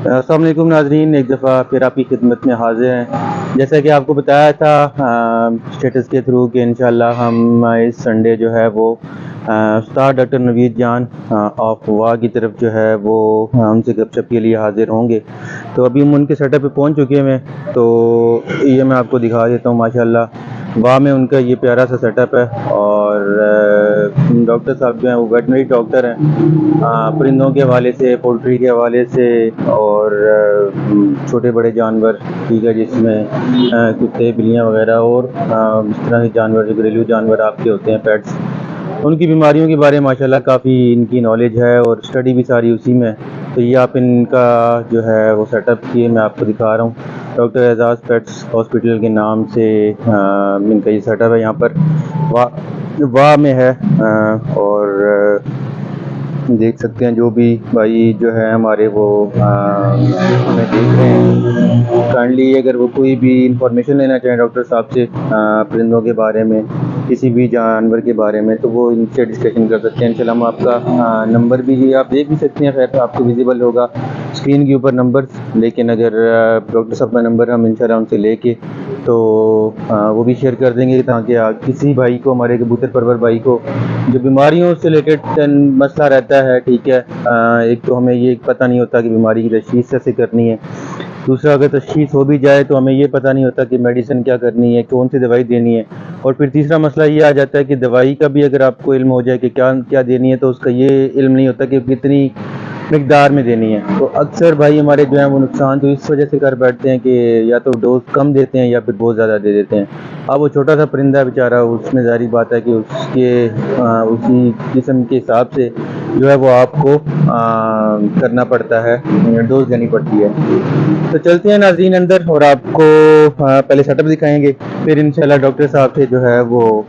अस्सलाम वालेकुम नाज़रीन, एक दफ़ा फिर आपकी खिदमत में हाज़िर हैं। जैसा कि आपको बताया था स्टेटस के थ्रू कि इंशाअल्लाह हम इस संडे जो है वो उस्ताद डॉक्टर नवीद जान ऑफ वाह की तरफ जो है वो उनसे गपशप के लिए हाज़िर होंगे। तो अभी हम उनके सेटअप पे पहुंच चुके हैं। तो ये मैं आपको दिखा देता हूँ। माशाल्लाह वाह में उनका ये प्यारा सा सेटअप है। और डॉक्टर साहब जो हैं वो वेटनरी डॉक्टर हैं, परिंदों के हवाले से, पोल्ट्री के हवाले से और छोटे बड़े जानवर, ठीक है, जिसमें कुत्ते, बिल्लियाँ वगैरह और इस तरह के जानवर जो घरेलू जानवर आपके होते हैं, पेट्स, उनकी बीमारियों के बारे में माशाल्लाह काफ़ी इनकी नॉलेज है और स्टडी भी सारी उसी में है। तो ये आप इनका जो है वो सेटअप किए मैं आपको दिखा रहा हूँ। डॉक्टर एजाज़ पेट्स हॉस्पिटल के नाम से इनका ये सेटअप है। यहाँ पर वाह में है। और देख सकते हैं जो भी भाई जो है हमारे वो हमें देख रहे हैं, काइंडली अगर वो कोई भी इंफॉर्मेशन लेना चाहें डॉक्टर साहब से परिंदों के बारे में, किसी भी जानवर के बारे में, तो वो इनसे डिस्कशन कर सकते हैं। इंशाल्लाह हम आपका नंबर भी आप देख भी सकते हैं, खैर आपको विजिबल होगा स्क्रीन के ऊपर नंबर। लेकिन अगर डॉक्टर साहब का नंबर हम इंशाल्लाह उनसे लेके तो वो भी शेयर कर देंगे ताकि किसी भाई को, हमारे कबूतर परवर भाई को जो बीमारियों से रिलेटेड मसला रहता है, ठीक है, एक तो हमें ये पता नहीं होता कि बीमारी की तशख़ीस कैसे करनी है। दूसरा, अगर तशख़ीस हो भी जाए तो हमें ये पता नहीं होता कि मेडिसिन क्या करनी है, कौन सी दवाई देनी है। और फिर तीसरा मसला ये आ जाता है कि दवाई का भी अगर आपको इल्म हो जाए कि क्या क्या देनी है, तो उसका ये इल्म नहीं होता कि कितनी मिकदार में देनी है। तो अक्सर भाई हमारे जो हैं वो नुकसान तो इस वजह से कर बैठते हैं कि या तो डोज कम देते हैं या फिर बहुत ज़्यादा दे देते हैं। अब वो छोटा सा परिंदा बेचारा, उसमें ज़ाहिर बात है कि उसके उसी किस्म के हिसाब से जो है वो आपको करना पड़ता है, डोज देनी पड़ती है। तो चलते हैं नाज़रीन अंदर और आपको पहले सेटअप दिखाएंगे, फिर इंशाल्लाह डॉक्टर साहब से जो है वो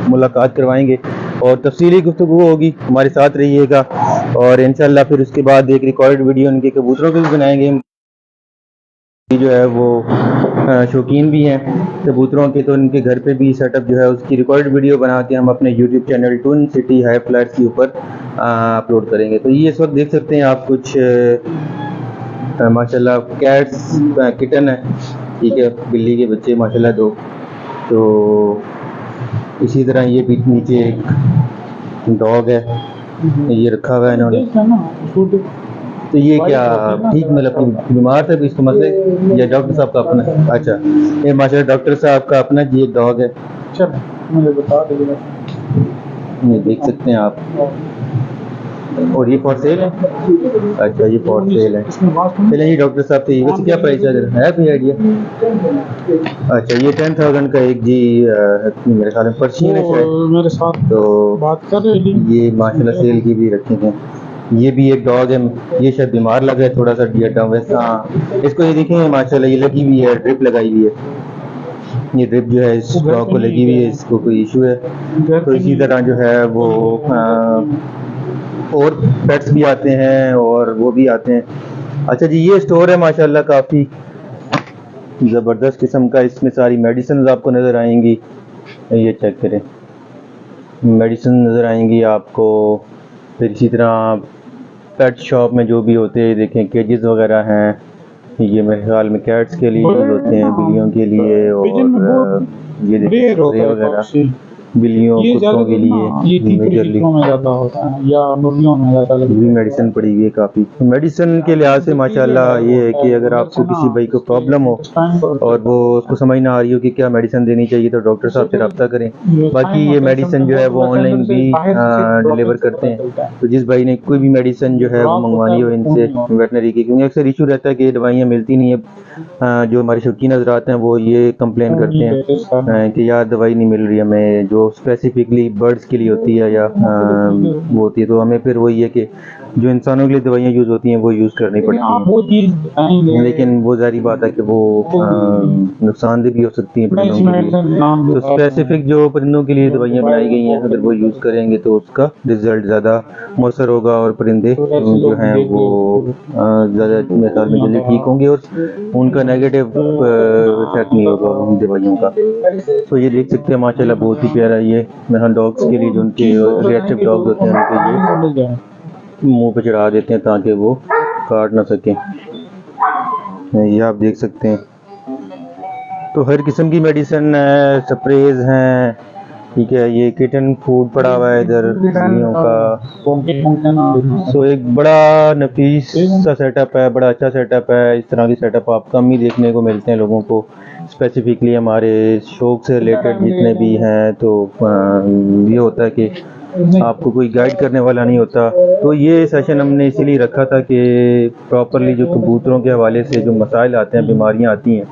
मुलाकात करवाएंगे और तफसीली गुफ्तगू होगी। हमारे साथ रहिएगा और इंशाल्लाह फिर उसके बाद एक रिकॉर्ड वीडियो उनके कबूतरों के भी बनाएंगे। जो है वो शौकीन भी हैं कबूतरों के, तो उनके घर पे भी सेटअप जो है उसकी रिकॉर्ड वीडियो बना के हम अपने YouTube channel Toon City High Flats के ऊपर अपलोड करेंगे। तो ये इस वक्त देख सकते हैं आप कुछ माशाल्लाह कैट्स किटन है, ठीक है, बिल्ली के बच्चे माशाल्लाह दो। तो इसी तरह ये भी नीचे एक डॉग है, ये रखा हुआ है इन्होंने। तो ये क्या ठीक, मतलब बीमार थे इसको मसले या डॉक्टर साहब का अपना? अच्छा, ये माशाल्लाह डॉक्टर साहब का अपना जी एक डॉग है। चल मुझे बता दीजिए। ये देख सकते हैं आप। और ये फॉर सेल है? अच्छा, ये फॉर सेल है। चलिए ये डॉक्टर साहब से वैसे क्या प्राइस है कोई आइडिया? अच्छा, ये 10,000 का एक जी मेरे ख्याल में पर्शियन है शायद, मेरे साथ तो बात कर रही थी। ये माशाल्लाह सेल की भी रखे हैं। ये भी एक डॉग है, ये शायद बीमार लगा है थोड़ा सा डिएटा वैसा। हाँ, इसको ये देखें माशाल्लाह ये लगी हुई है, ड्रिप लगाई हुई है। ये ड्रिप जो है इस डॉग को लगी हुई है, इसको कोई इशू है। तो इसी तरह जो है वो और पेट्स भी आते हैं और वो भी आते हैं। अच्छा जी, ये स्टोर है माशाल्लाह काफ़ी ज़बरदस्त किस्म का। इसमें सारी मेडिसिन आपको नज़र आएंगी, ये चेक करें, मेडिसिन नज़र आएंगी आपको। फिर इसी तरह पेट शॉप में जो भी होते हैं, देखें केजेस वगैरह हैं, ये मेरे ख्याल में कैट्स के लिए यूज़ होते हैं, बिल्लियों के लिए, और ये देखें स्प्रे वगैरह बिल्लियों कुत्तों के लिए मेजरली या मुर्गियों में ज़्यादा भी मेडिसिन पड़ी हुई है काफ़ी। मेडिसिन के लिहाज से माशाल्लाह ये है कि अगर आपको किसी भाई को प्रॉब्लम हो और वो उसको समझ ना आ रही हो कि क्या मेडिसिन देनी चाहिए, तो डॉक्टर साहब से रब्ता करें। बाकी ये मेडिसिन जो है वो ऑनलाइन भी डिलीवर करते हैं। तो जिस भाई ने कोई भी मेडिसिन जो है वो मंगवानी हो इनसे वेटनरी की, क्योंकि अक्सर इशू रहता है कि दवाइयाँ मिलती नहीं है। जो हमारे शौकीन हजरात हैं वो ये कंप्लेन करते हैं कि यार दवाई नहीं मिल रही हमें, जो स्पेसिफिकली बर्ड्स के लिए होती है या वो होती है। तो हमें फिर वही है कि जो इंसानों के लिए दवाइयाँ यूज़ होती हैं वो यूज़ करनी पड़ती हैं, लेकिन वो ज़ाहिर बात है कि वो नुकसानदेह भी हो सकती हैं परिंदों के लिए। तो स्पेसिफिक जो परिंदों के लिए दवाइयाँ बनाई गई हैं, अगर वो यूज़ करेंगे तो उसका रिज़ल्ट ज़्यादा मौसर होगा और परिंदे जो हैं वो ज़्यादा मेरे ख्याल में जल्दी ठीक होंगे और उनका नेगेटिव इफेक्ट नहीं होगा उन दवाइयों का। तो ये देख सकते हैं माशाल्लाह बहुत ही प्यारा, ये मेरा डॉग्स के लिए जो उनके रिएक्टिव डॉग्स होते हैं उनके लिए मुंह पे चढ़ा देते हैं ताकि वो काट ना सकें। ये आप देख सकते हैं। तो हर किस्म की मेडिसिन है, स्प्रेज हैं, ठीक है। ये किटन फूड पड़ा हुआ है इधर चिड़ियों का। सो एक बड़ा नफीस सा सेटअप है, बड़ा अच्छा सेटअप है। इस तरह की सेटअप आप कम ही देखने को मिलते हैं लोगों को, स्पेसिफिकली हमारे शौक से रिलेटेड जितने भी हैं। तो ये होता है कि आपको कोई गाइड करने वाला नहीं होता। तो ये सेशन हमने इसीलिए रखा था कि प्रॉपरली जो कबूतरों के हवाले से जो मसाइल आते हैं, बीमारियां आती हैं,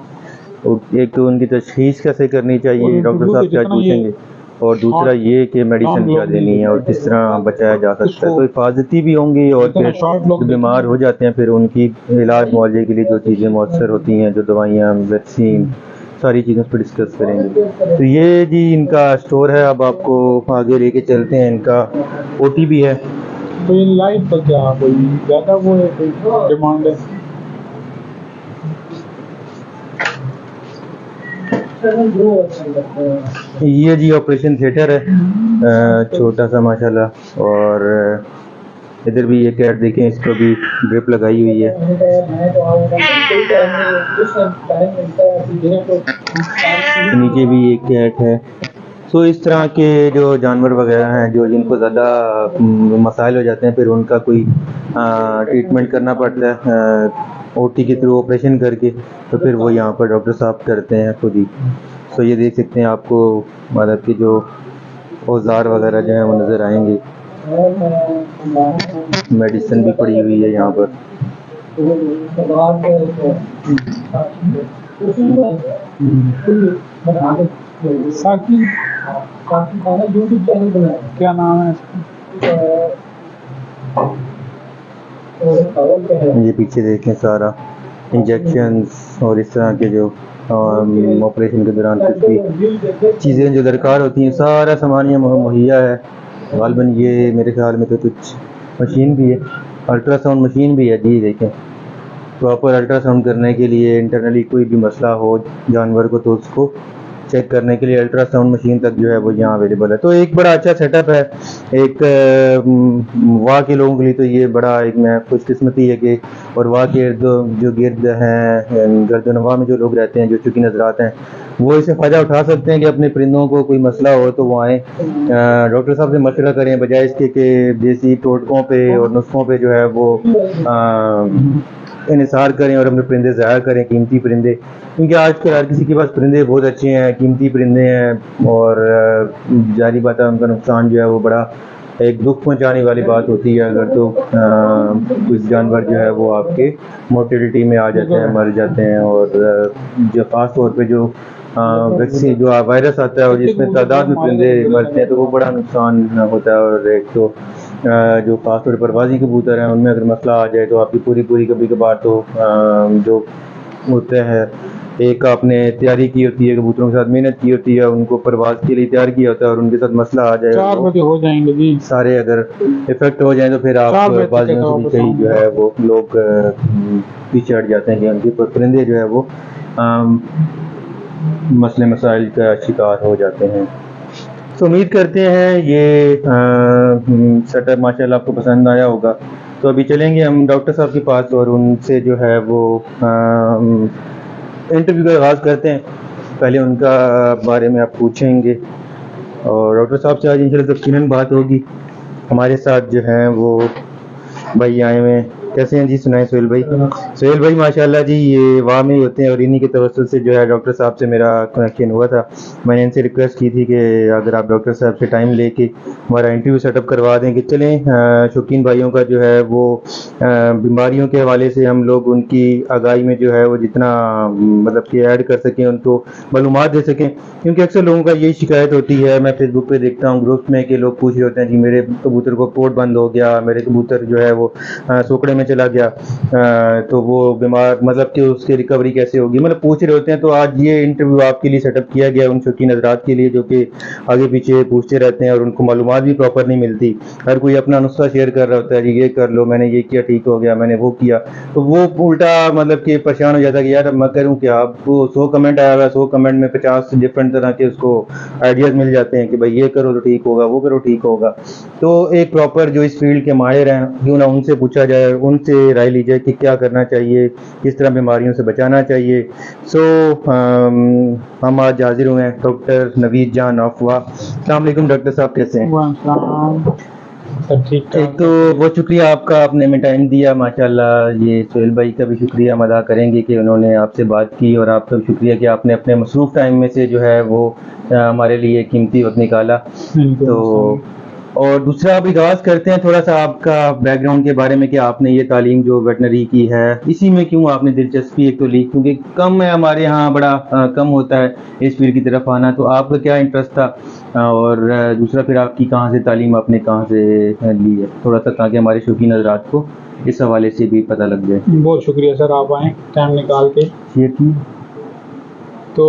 तो एक तो उनकी तशख़ीस कैसे करनी चाहिए, डॉक्टर साहब क्या पूछेंगे, और दूसरा ये कि मेडिसिन क्या देनी है और किस तरह बचाया जा सकता है। तो हिफाजती भी होंगी और फिर जो बीमार हो जाते हैं फिर उनकी इलाज मुआवजे के लिए जो चीज़ें मौसर होती हैं, जो दवाइयाँ, वैक्सीन, सारी चीज़ों पर डिस्कस करेंगे। तो ये जी इनका स्टोर है। अब आपको आगे लेके चलते हैं। इनका ओटी भी है। तो ये लाइट का क्या कोई ज़्यादा वो है, कोई डिमांड है? ये जी ऑपरेशन थिएटर है, छोटा सा माशाल्लाह। और इधर भी ये कैट देखें, इसको भी ड्रिप लगाई हुई है। नीचे भी एक कैट है। तो इस तरह के जो जानवर वगैरह हैं जो जिनको ज़्यादा मसाइल हो जाते हैं, फिर उनका कोई ट्रीटमेंट करना पड़ता है ओटी के थ्रू, ऑपरेशन करके। तो फिर वो यहाँ पर डॉक्टर साहब करते हैं खुद ही। तो ये देख सकते हैं, आपको मतलब कि जो औजार वगैरह जो हैं वो नज़र आएंगे। मेडिसिन भी पड़ी हुई है यहाँ पर। साकी यूट्यूब चैनल बनाया, क्या नाम है इसका? ये पीछे देखें, सारा इंजेक्शंस और इस तरह के जो ऑपरेशन के दौरान कुछ भी चीज़ें जो दरकार होती हैं, सारा सामान ये मुहैया है। गालबन ये मेरे ख्याल में तो कुछ मशीन भी है, अल्ट्रासाउंड मशीन भी है जी। देखें, प्रॉपर अल्ट्रासाउंड करने के लिए इंटरनली कोई भी मसला हो जानवर को, तो उसको चेक करने के लिए अल्ट्रासाउंड मशीन तक जो है वो यहाँ अवेलेबल है। तो एक बड़ा अच्छा सेटअप है। एक वाह के लोगों के लिए तो ये बड़ा एक मैं खुशकिस्मती है कि, और वाह के जो गिर्द हैं, गर्दनवाह में जो लोग रहते हैं, जो चुकी नजरात हैं, वो इससे फ़ायदा उठा सकते हैं कि अपने परिंदों को कोई मसला हो तो वो आएँ, डॉक्टर साहब से मशवरा करें, बजाय इसके कि देसी टोटकों पे और नुस्खों पे जो है वो इन्हिसार करें और अपने परिंदे ज़ाया करें, कीमती परिंदे। क्योंकि आजकल हर किसी के पास परिंदे बहुत अच्छे हैं, कीमती परिंदे हैं, और जारी बात है उनका नुकसान जो है वो बड़ा एक दुख पहुंचाने वाली बात होती है अगर तो कुछ जानवर जो है वो आपके मोर्टेलिटी में आ जाते हैं, मर जाते हैं। और जो ख़ास तौर पे जो वैक्सीन जो वायरस आता है और जिसमें तादाद में परिंदे मरते हैं, तो वो बड़ा नुकसान होता है। और एक तो जो खासतौर पर परवाज़ी कबूतर हैं, उनमें अगर मसला आ जाए तो आपकी पूरी कभी कभार तो जो होता है, एक आपने तैयारी की होती है, कबूतरों के साथ मेहनत की होती है, उनको परवाज़ के लिए तैयार किया होता है, और उनके साथ मसला आ जाए, 4 बजे हो जाएंगे जी, सारे अगर इफेक्ट हो जाए तो फिर आप बाजियों से भी कहीं जो है वो लोग पीछे हट जाते हैं कि उनके परिंदे जो है वो मसले मसाइल का शिकार हो जाते हैं। तो उम्मीद करते हैं ये सेटअप माशाल्लाह आपको पसंद आया होगा। तो अभी चलेंगे हम डॉक्टर साहब के पास और उनसे जो है वो इंटरव्यू का आगाज़ करते हैं। पहले उनका बारे में आप पूछेंगे और डॉक्टर साहब से आज इंशाल्लाह यकीनन बात होगी। हमारे साथ जो हैं वो भाई आए हुए हैं। कैसे हैं जी? सुनाए सोहेल भाई। सोहेल भाई माशाल्लाह जी ये वाह में ही होते हैं, और इन्हीं के तवस्सुल से जो है डॉक्टर साहब से मेरा कनेक्शन हुआ था। मैंने इनसे रिक्वेस्ट की थी कि अगर आप डॉक्टर साहब से टाइम लेके हमारा इंटरव्यू सेटअप करवा दें कि चलें शौकीन भाइयों का जो है वो बीमारियों के हवाले से हम लोग उनकी आगाही में जो है वो जितना मतलब कि ऐड कर सकें, उनको मालूमात दे सकें। क्योंकि अक्सर लोगों का यही शिकायत होती है, मैं फेसबुक पे देखता हूँ ग्रुप्स में कि लोग पूछ रहे होते हैं कि मेरे कबूतर को पोर्ट बंद हो गया, मेरे कबूतर जो है वो सोकड़े में चला गया, तो वो बीमार मतलब कि उसकी रिकवरी कैसे होगी, मतलब पूछ रहे होते हैं। तो आज ये इंटरव्यू आपके लिए सेटअप किया गया उन शौकीन हज़रात के लिए जो कि आगे पीछे पूछते रहते हैं और उनको मालूमात भी प्रॉपर नहीं मिलती। हर कोई अपना नुस्खा शेयर कर रहा होता है, जी ये कर लो, मैंने ये किया ठीक हो गया, मैंने वो किया, तो वो उल्टा मतलब कि परेशान हो जाता है कि यार अब मैं करूँ क्या। अब वो 100 कमेंट आया हुआ है, 100 कमेंट में 50 डिफरेंट तरह के उसको आइडियाज़ मिल जाते हैं कि भाई ये करो तो ठीक होगा, वो करो ठीक होगा। तो एक प्रॉपर जो इस फील्ड के माहिर हैं, क्यों ना उनसे पूछा जाए, उनसे राय ली जाए कि क्या करना चाहिए, किस तरह बीमारियों से बचाना चाहिए। हम आज हाजिर हुए हैं डॉक्टर नवीद जान अफवा। अस्सलाम वालेकुम डॉक्टर साहब, कैसे हैं? सब ठीक एक ठाक। तो बहुत शुक्रिया आपका, आपने हमें टाइम दिया माशाल्लाह। ये सोहेल भाई का भी शुक्रिया हम अदा करेंगे कि उन्होंने आपसे बात की, और आपका भी शुक्रिया कि आपने अपने मसरूफ़ टाइम में से जो है वो हमारे लिए कीमती वक्त निकाला। तो और दूसरा अब आगाज़ करते हैं थोड़ा सा आपका बैकग्राउंड के बारे में कि आपने ये तालीम जो वेटनरी की है इसी में क्यों आपने दिलचस्पी एक तो ली, क्योंकि कम है हमारे यहाँ, बड़ा कम होता है इस फील्ड की तरफ आना। तो आपका क्या इंटरेस्ट था, और दूसरा फिर आपकी कहाँ से तालीम आपने कहाँ से ली है, थोड़ा सा, ताकि हमारे शौकीन हज़रात को इस हवाले से भी पता लग जाए। बहुत शुक्रिया सर, आप आए टाइम निकाल के। तो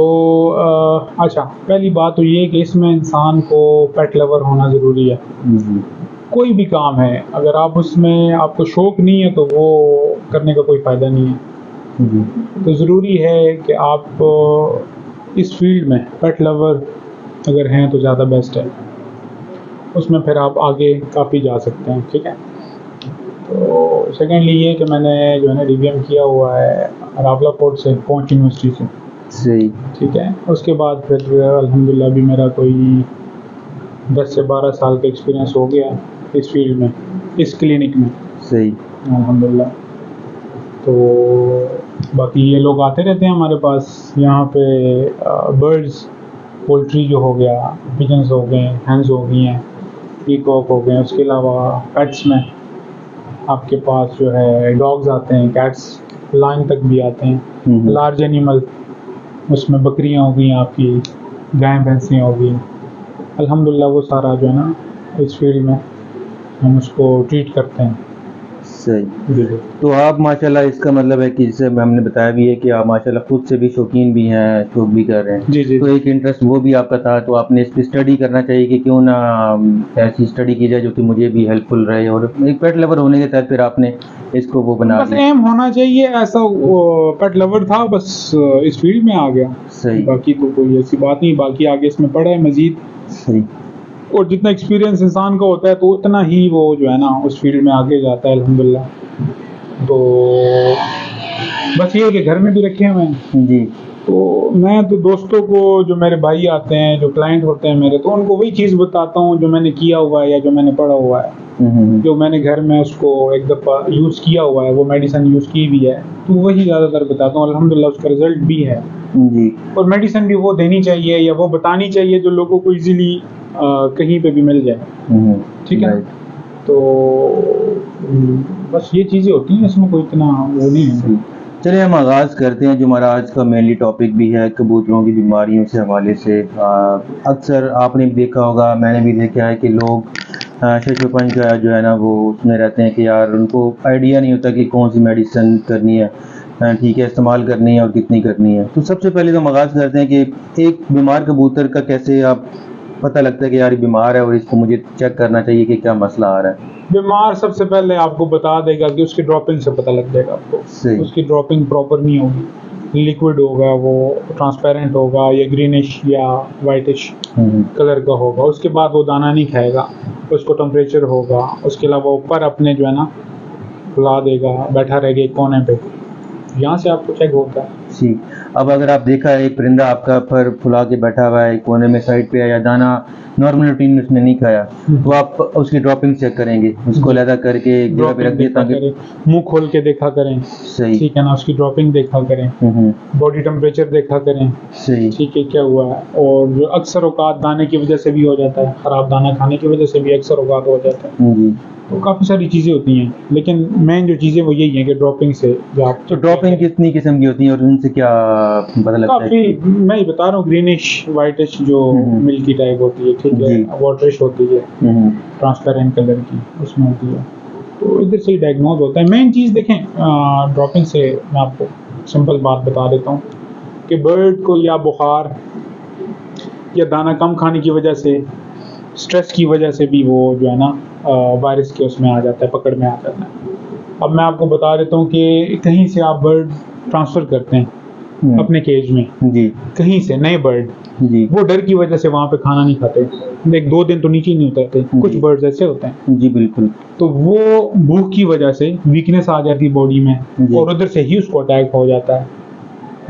अच्छा, पहली बात तो ये कि इसमें इंसान को पेट लवर होना ज़रूरी है। कोई भी काम है, अगर आप उसमें आपको शौक़ नहीं है तो वो करने का कोई फ़ायदा नहीं है। तो ज़रूरी है कि आप इस फील्ड में पेट लवर अगर हैं तो ज़्यादा बेस्ट है, उसमें फिर आप आगे काफ़ी जा सकते हैं। ठीक है। तो सेकेंडली ये कि मैंने जो है ना DVM किया हुआ है रावलाकोट से, पहुंच यूनिवर्सिटी से। सही। ठीक है। उसके बाद फिर अल्हम्दुलिल्लाह भी मेरा कोई 10 से 12 साल का एक्सपीरियंस हो गया इस फील्ड में, इस क्लिनिक में। सही। अल्हम्दुलिल्लाह। तो बाकी ये लोग आते रहते हैं हमारे पास यहाँ पे। बर्ड्स, पोल्ट्री जो हो गया, पिजन्स हो गए, हैंस हो गई हैं, पीकॉक हो गए। उसके अलावा पेट्स में आपके पास जो है डॉग्स आते हैं, कैट्स, लाइन तक भी आते हैं। लार्ज एनिमल, उसमें बकरियां हो गई आपकी, गाय भैंसें हो गई। अल्हम्दुलिल्लाह वो सारा जो है ना इस फील्ड में हम उसको ट्रीट करते हैं। सही। तो आप माशाल्लाह, इसका मतलब है कि जैसे हमने बताया भी है कि आप माशाल्लाह खुद से भी शौकीन भी हैं, शौक भी कर रहे हैं। जी। तो एक इंटरेस्ट वो भी आपका था, तो आपने इस पर स्टडी करना चाहिए कि क्यों ना ऐसी स्टडी की जाए जो कि मुझे भी हेल्पफुल रहे, और एक पेट लवर होने के तहत फिर आपने इसको वो बना बस एम होना चाहिए ऐसा। पेट लवर था, बस इस फील्ड में आ गया। सही। बाकी तो कोई ऐसी बात नहीं, बाकी आगे इसमें पड़ा है मजीद। सही। और जितना एक्सपीरियंस इंसान का होता है तो उतना ही वो जो है ना उस फील्ड में आगे जाता है अल्हम्दुलिल्लाह। तो बस ये है कि घर में भी रखे हुए हैं जी। तो मैं तो दोस्तों को, जो मेरे भाई आते हैं, जो क्लाइंट होते हैं मेरे, तो उनको वही चीज़ बताता हूँ जो मैंने किया हुआ है या जो मैंने पढ़ा हुआ है। जो मैंने घर में उसको एक दफ़ा यूज़ किया हुआ है, वो मेडिसिन यूज़ की भी है, तो वही ज़्यादातर बताता हूँ। अल्हम्दुलिल्लाह उसका रिज़ल्ट भी है जी। और मेडिसिन भी वो देनी चाहिए या वो बतानी चाहिए जो लोगों को इजीली कहीं पे भी मिल जाए। ठीक है। तो बस ये चीज़ें होती हैं, इसमें कोई इतना वो नहीं है। चलिए हम आगाज़ करते हैं जो हमारा आज का मेनली टॉपिक भी है, कबूतरों की बीमारियों से हवाले से। अक्सर आपने भी देखा होगा, मैंने भी देखा है कि लोग शशोपन का जो है ना वो उसमें रहते हैं कि यार उनको आइडिया नहीं होता कि कौन सी मेडिसिन करनी है, ठीक है, इस्तेमाल करनी है और कितनी करनी है। तो सबसे पहले तो हम आगाज़ करते हैं कि एक बीमार कबूतर का कैसे आप पता लगता है कि यार ये बीमार है और इसको मुझे चेक करना चाहिए कि क्या मसला आ रहा है। बीमार सबसे पहले आपको बता देगा कि उसकी ड्रॉपिंग से पता लग जाएगा आपको। उसकी ड्रॉपिंग प्रॉपर नहीं होगी, लिक्विड होगा, वो ट्रांसपेरेंट होगा या ग्रीनिश या वाइटिश कलर का होगा। उसके बाद वो दाना नहीं खाएगा, उसको टेम्परेचर होगा। उसके अलावा ऊपर अपने जो है ना फुला देगा, बैठा रहेगा एक कोने पे, यहाँ से आपको चेक होता है। जी। अब अगर आप देखा है एक परिंदा आपका पर फुला के बैठा हुआ है कोने में साइड पे, या दाना नॉर्मल रूटीन में उसने नहीं खाया, तो आप उसकी ड्रॉपिंग चेक करेंगे, उसको अलग करके एक जगह पे रख दिया ताकि मुंह खोल के देखा करें। सही। ठीक है ना, उसकी ड्रॉपिंग देखा करें, बॉडी टेम्परेचर देखा करें। सही। ठीक है, क्या हुआ है। और अक्सर औकात दाने की वजह से भी हो जाता है, ख़राब दाना खाने की वजह से भी अक्सर औकात हो जाता है। तो काफ़ी सारी चीज़ें होती हैं, लेकिन मेन जो चीज़ें वो यही हैं कि ड्रॉपिंग से जो आप। तो ड्रॉपिंग कितनी किस्म की होती है और उनसे क्या पता लगता है? काफ़ी, मैं ही बता रहा हूँ, ग्रीनिश वाइटिश जो मिल्की टाइप होती है, ठीक है, वाटरिश होती है, ट्रांसपेरेंट कलर की उसमें होती है। तो इधर से ही डायग्नोज होता है। मेन चीज़ देखें, ड्रॉपिंग से मैं आपको सिंपल बात बता देता हूँ कि बर्ड को या बुखार या दाना कम खाने की वजह से, स्ट्रेस की वजह से भी वो जो है ना वायरस के उसमें आ जाता है, पकड़ में आ जाता है। अब मैं आपको बता देता हूँ कि कहीं से आप बर्ड ट्रांसफ़र करते हैं अपने केज में, जी, कहीं से नए बर्ड, जी वो डर की वजह से वहाँ पे खाना नहीं खाते, एक 2 दिन तो नीचे ही नहीं उतरते। कुछ बर्ड्स ऐसे होते हैं, जी बिल्कुल। तो वो भूख की वजह से वीकनेस आ जाती है बॉडी में, जी। और उधर से ही उसको अटैक हो जाता है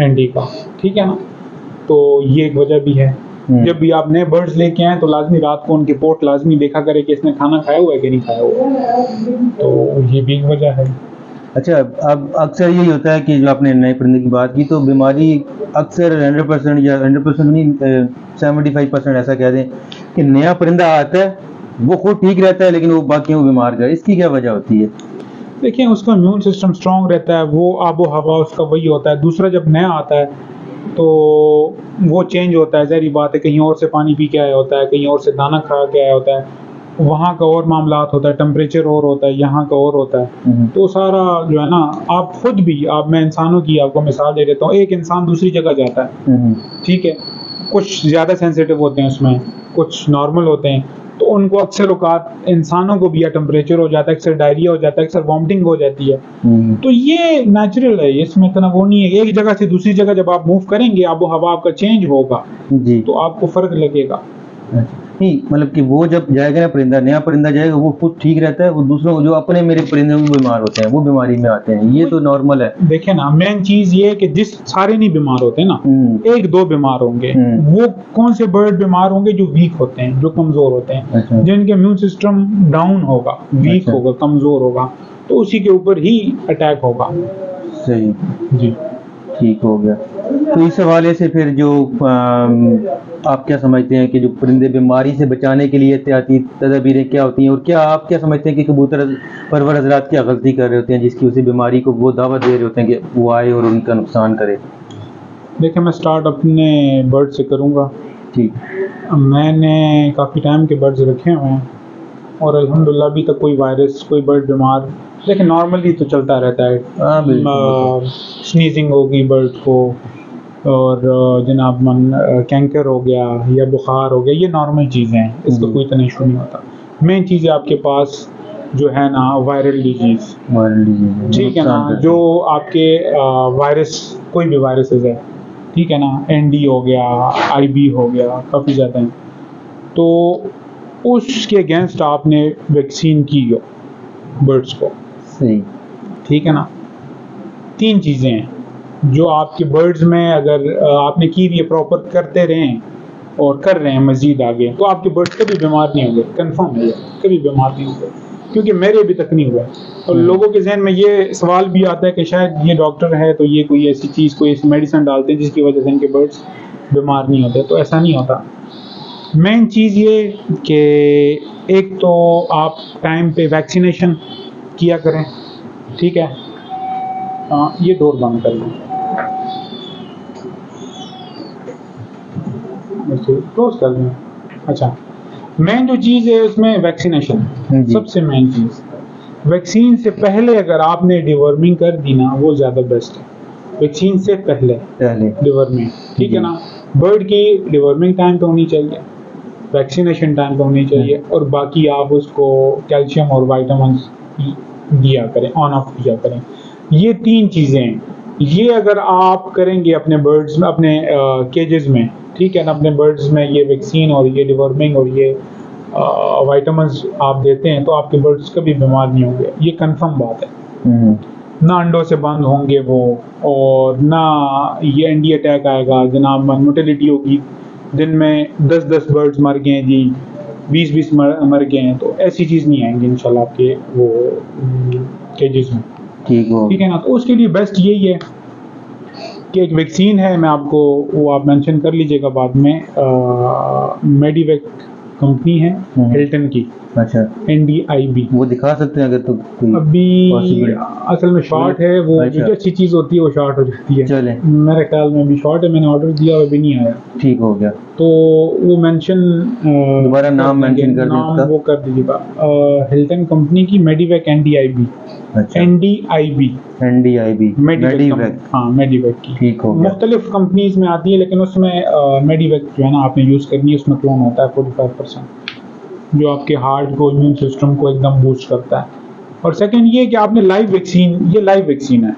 एंडी का, ठीक है ना। तो ये एक वजह भी है। जब भी आप नए बर्ड्स लेके आए तो लाजमी रात को उनकी पोर्ट लाजमी देखा करें कि इसने खाना खाया हुआ है कि नहीं खाया हुआ है, तो ये भी एक वजह है। अच्छा, अब अक्सर यही होता है कि जो आपने नए परिंदे की बात की, तो बीमारी अक्सर 100% या 100% नहीं, 75% ऐसा कह दें कि नया परिंदा आता है, वो खुद ठीक रहता है लेकिन वो बाकियों को बीमार करे, इसकी क्या वजह होती है? देखिए, उसका इम्यून सिस्टम स्ट्रांग रहता है, वो आबो हवा उसका वही होता है। दूसरा, जब नया आता है तो वो चेंज होता है, ज़ाहिर बात है, कहीं और से पानी पी के आया होता है, कहीं और से दाना खा के आया होता है, वहाँ का और मामलात होता है, टेम्परेचर और होता है, यहाँ का और होता है। तो सारा जो है ना, आप खुद भी, आप, मैं इंसानों की आपको मिसाल दे देता हूँ। एक इंसान दूसरी जगह जाता है, ठीक है, कुछ ज़्यादा सेंसिटिव होते हैं उसमें, कुछ नॉर्मल होते हैं, तो उनको अक्सर औकात इंसानों को भी या टेम्परेचर हो जाता है, अक्सर डायरिया हो जाता है, अक्सर वॉमिटिंग हो जाती है। तो ये नेचुरल है, इसमें इतना वो नहीं है। एक जगह से दूसरी जगह जब आप मूव करेंगे, आबो हवा आपका चेंज होगा, जी। तो आपको फर्क लगेगा। नहीं, मतलब कि वो जब जाएगा ना परिंदा, नया परिंदा जाएगा, वो खुद ठीक रहता है, वो दूसरों को, जो अपने मेरे परिंदे वो बीमार होते हैं, वो बीमारी में आते हैं, ये तो नॉर्मल है। देखिए ना, मेन चीज ये है कि जिस सारे नहीं बीमार होते ना, 1-2 बीमार होंगे। वो कौन से बर्ड बीमार होंगे? जो वीक होते हैं, जो कमजोर होते हैं। अच्छा। जिनके इम्यून सिस्टम डाउन होगा, वीक अच्छा। होगा, कमजोर होगा, तो उसी के ऊपर ही अटैक होगा। सही, जी। ठीक हो गया। तो इस हवाले से फिर जो आप क्या समझते हैं कि जो परिंदे बीमारी से बचाने के लिए एहतियाती तदबीरें क्या होती हैं, और क्या आप क्या समझते हैं कि कबूतर परवर हजरात क्या गलती कर रहे होते हैं जिसकी उसी बीमारी को वो दावत दे रहे होते हैं कि वो आए और उनका नुकसान करे? देखिए, मैं स्टार्ट अपने बर्ड से करूँगा। ठीक। मैंने काफ़ी टाइम के बर्ड्स रखे हुए हैं, और अल्हम्दुलिल्लाह अभी तक कोई वायरस, कोई बर्ड बीमार, लेकिन नॉर्मली तो चलता रहता है। हाँ, बिल्कुल। स्नीजिंग होगी बर्ड को, और जनाब कैंकर हो गया या बुखार हो गया, ये नॉर्मल चीज़ें हैं, इसका कोई इतना इशू नहीं होता। मेन चीज़ है आपके पास जो है ना वायरल डिजीज़, ठीक है ना, जो आपके वायरस, कोई भी वायरसेस है, ठीक है ना, एनडी हो गया, आईबी हो गया, काफ़ी ज़्यादा हैं, तो उसके अगेंस्ट आपने वैक्सीन की हो बर्ड्स को। सही। ठीक है ना। 3 चीज़ें हैं जो आपके बर्ड्स में अगर आपने की हुई है, प्रॉपर करते रहें और कर रहे हैं मज़ीद आगे, तो आपके बर्ड्स कभी बीमार नहीं होंगे, कंफर्म है, कभी बीमार नहीं होंगे, क्योंकि मेरे अभी तक नहीं हुआ। और लोगों के जहन में ये सवाल भी आता है कि शायद ये डॉक्टर है तो ये कोई ऐसी चीज़, कोई ऐसी मेडिसिन डालते हैं जिसकी वजह से इनके बर्ड्स बीमार नहीं होते, तो ऐसा नहीं होता। मेन चीज़ ये कि एक तो आप टाइम पे वैक्सीनेशन किया करें, ठीक है। ये डोर बंद कर लें, क्लोज कर लें। अच्छा, मेन जो चीज़ है उसमें वैक्सीनेशन, सबसे मेन चीज़। वैक्सीन से पहले अगर आपने डिवर्मिंग कर दी ना, वो ज़्यादा बेस्ट है। वैक्सीन से पहले डिवर्मिंग, ठीक है ना। बर्ड की डिवर्मिंग टाइम पे होनी चाहिए, वैक्सीनेशन टाइम पे होनी चाहिए, और बाकी आप उसको कैल्शियम और विटामिन्स दिया करें, ऑन ऑफ दिया करें। ये 3 चीज़ें हैं। ये अगर आप करेंगे अपने बर्ड्स में, अपने केजेस में, ठीक है ना, अपने बर्ड्स में ये वैक्सीन और ये डिवर्मिंग और ये विटामिन्स आप देते हैं, तो आपके बर्ड्स कभी बीमार नहीं होंगे, ये कंफर्म बात है। ना अंडों से बंद होंगे वो, और ना ये एंडी अटैक आएगा, जनाब मोर्टेलिटी होगी, दिन में 10-10 बर्ड्स मर गए जी, 20-20 मर गए हैं, तो ऐसी चीज़ नहीं आएंगी इंशाल्लाह आपके वो केजेस में, ठीक है ना। तो उसके लिए बेस्ट यही है कि एक वैक्सीन है, मैं आपको वो आप मेंशन कर लीजिएगा बाद में, मेडिवेक कंपनी है हिल्टन की। अच्छा, NDIB, वो दिखा सकते हैं अगर तो अभी असल में शॉर्ट है वो। जो अच्छी चीज़ होती है वो शॉर्ट हो जाती है। चले, मेरे ख्याल में भी शॉर्ट है, मैंने ऑर्डर दिया अभी नहीं आया। ठीक हो गया, तो वो मेंशन दोबारा नाम मेंशन कर नाम वो कर दीजिएगा, हिल्टन कंपनी की मेडिवेक NDIB। अच्छा, NDIB मेडिवेक, हाँ मेडिवेक की। ठीक हो गया। मुख्तलिफ कंपनीज में आती है, लेकिन उसमें मेडिवेक जो है ना आपने यूज़ करनी है, उसमें क्लोन होता है 45%, जो आपके हार्ट को, इम्यून सिस्टम को एकदम बूस्ट करता है। और सेकंड ये कि आपने लाइव वैक्सीन, ये लाइव वैक्सीन है,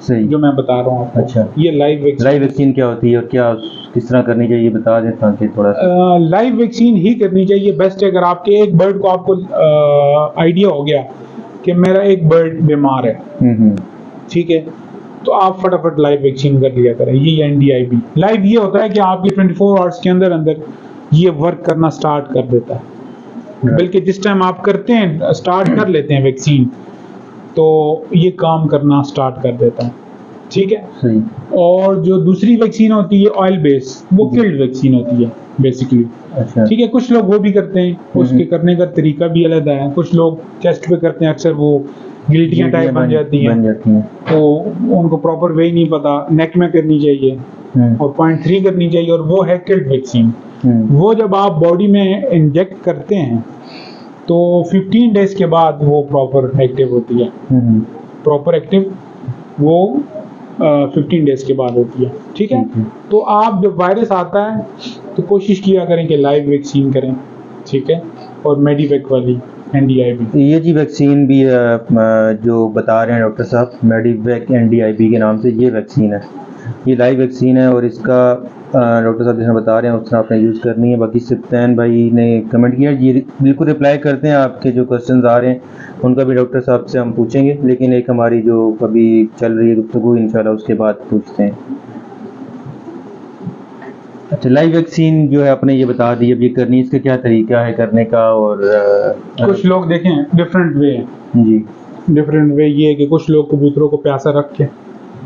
सही। जो मैं बता रहा हूँ आपको। अच्छा। ये लाइव वैक्सीन। लाइव वैक्सीन क्या होती है और क्या किस तरह करनी चाहिए बता दें ताकि थोड़ा सा। लाइव वैक्सीन ही करनी चाहिए, बेस्ट है। अगर आपके एक बर्ड को आपको आइडिया हो गया कि मेरा एक बर्ड बीमार है, ठीक है, तो आप फटाफट लाइव वैक्सीन कर लिया करें। ये NDIB लाइव ये होता है कि आपके 24 आवर्स के अंदर अंदर ये वर्क करना स्टार्ट कर देता है। बल्कि जिस टाइम आप करते हैं, स्टार्ट कर लेते हैं वैक्सीन, तो ये काम करना स्टार्ट कर देता है, ठीक है। सही। और जो दूसरी वैक्सीन होती है ऑयल बेस, वो किल्ड वैक्सीन होती है बेसिकली। अच्छा। ठीक है, कुछ लोग वो भी करते हैं, उसके करने का तरीका भी अलग है। कुछ लोग चेस्ट पे करते हैं, अक्सर वो गिल्टियां टाइप बन जाती हैं, तो उनको प्रॉपर वे ही नहीं पता। नेक में करनी चाहिए और 0.3 करनी चाहिए, और वो है किल्ड वैक्सीन। वो जब आप बॉडी में इंजेक्ट करते हैं तो 15 डेज के बाद वो प्रॉपर एक्टिव होती है। प्रॉपर एक्टिव वो 15 डेज के बाद होती है, ठीक है। तो आप जब वायरस आता है तो कोशिश किया करें कि लाइव वैक्सीन करें, ठीक है। और मेडिवेक वाली NDIB, ये जी वैक्सीन भी जो बता रहे हैं डॉक्टर साहब, मेडिवेक NDIB के नाम से ये वैक्सीन है, ये लाइव वैक्सीन है। और इसका डॉक्टर साहब जैसे बता रहे हैं उस तरह आपने यूज़ करनी है। बाकी सिप्तैन भाई ने कमेंट किया, ये बिल्कुल रिप्लाई करते हैं आपके जो क्वेश्चंस आ रहे हैं उनका भी डॉक्टर साहब से हम पूछेंगे, लेकिन एक हमारी जो अभी चल रही है गुफ्तगू इंशाल्लाह उसके बाद पूछते हैं। अच्छा, लाइव वैक्सीन जो है आपने ये बता दी, अब ये करनी इसका क्या तरीका है करने का? और कुछ लोग देखें डिफरेंट वे है जी। डिफरेंट वे ये है कि कुछ लोग कबूतरों को प्यासा रख के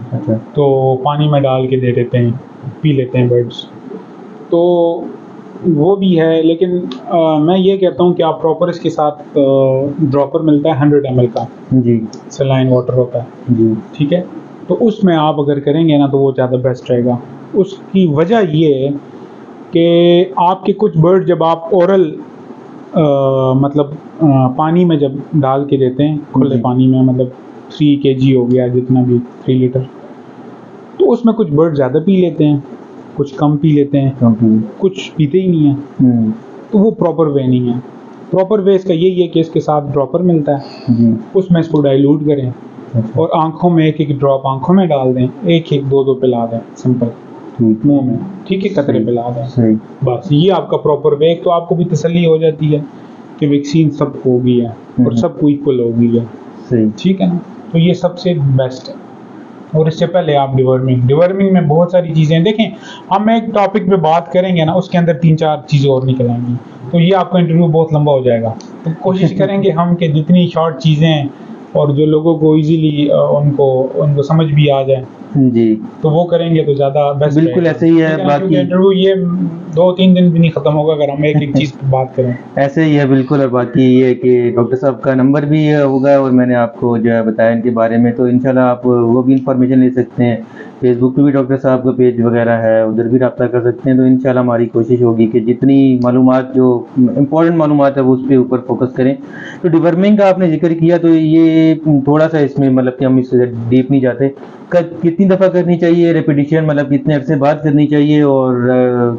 अच्छा। तो पानी में डाल के दे देते हैं, पी लेते हैं बर्ड्स, तो वो भी है। लेकिन मैं ये कहता हूँ कि आप प्रॉपर इसके साथ ड्रॉपर मिलता है 100 ml का जी, सलाइन वाटर होता है जी, ठीक है। तो उसमें आप अगर करेंगे ना तो वो ज़्यादा बेस्ट रहेगा। उसकी वजह ये है कि आपके कुछ बर्ड जब आप ओरल मतलब पानी में जब डाल के देते हैं, खुले पानी में, मतलब 3 kg हो गया जितना भी 3 लीटर, तो उसमें कुछ बर्ड ज़्यादा पी लेते हैं, कुछ कम पी लेते हैं, कुछ पीते ही नहीं है। तो वो प्रॉपर वे नहीं है। प्रॉपर वे इसका यही है कि इसके साथ ड्रॉपर मिलता है, उसमें इसको डाइल्यूट करें और आंखों में एक एक ड्रॉप आंखों में डाल दें, एक एक दो पिला दें सिंपल मुंह में, ठीक है, कतरे पिला दें, बस। ये आपका प्रॉपर वे। तो आपको भी तसल्ली हो जाती है कि वैक्सीन सबको हो गई है और सबको इक्वल हो गई है, ठीक है ना। तो ये सबसे बेस्ट है। और इससे पहले आप डिवर्मिंग में बहुत सारी चीज़ें देखें। हम एक टॉपिक पे बात करेंगे ना, उसके अंदर 3-4 चीज़ें और निकल आएंगी, तो ये आपका इंटरव्यू बहुत लंबा हो जाएगा। तो कोशिश करेंगे हम कि जितनी शॉर्ट चीज़ें और जो लोगों को इजीली उनको समझ भी आ जाए जी, तो वो करेंगे तो ज़्यादा बेस्ट। बिल्कुल ऐसे ही है। बाकी इंटरव्यू ये 2-3 दिन भी नहीं ख़त्म होगा अगर हम एक चीज़ पर बात करें। ऐसे ही है बिल्कुल। और बाकी ये कि डॉक्टर साहब का नंबर भी होगा और मैंने आपको जो है बताया इनके बारे में, तो इंशाल्लाह आप वो भी इंफॉर्मेशन ले सकते हैं। फेसबुक पे भी डॉक्टर साहब का पेज वगैरह है, उधर भी रब्ता कर सकते हैं। तो इंशाल्लाह हमारी कोशिश होगी कि जितनी मालूमात जो इम्पोर्टेंट मालूमात है वो उस पर ऊपर फोकस करें। तो डिवर्मिंग का आपने जिक्र किया, तो ये थोड़ा सा इसमें मतलब कि हम इससे डीप नहीं जाते, कितनी दफ़ा करनी चाहिए रेपिटिशन, मतलब कितने अरसे बाद करनी चाहिए? और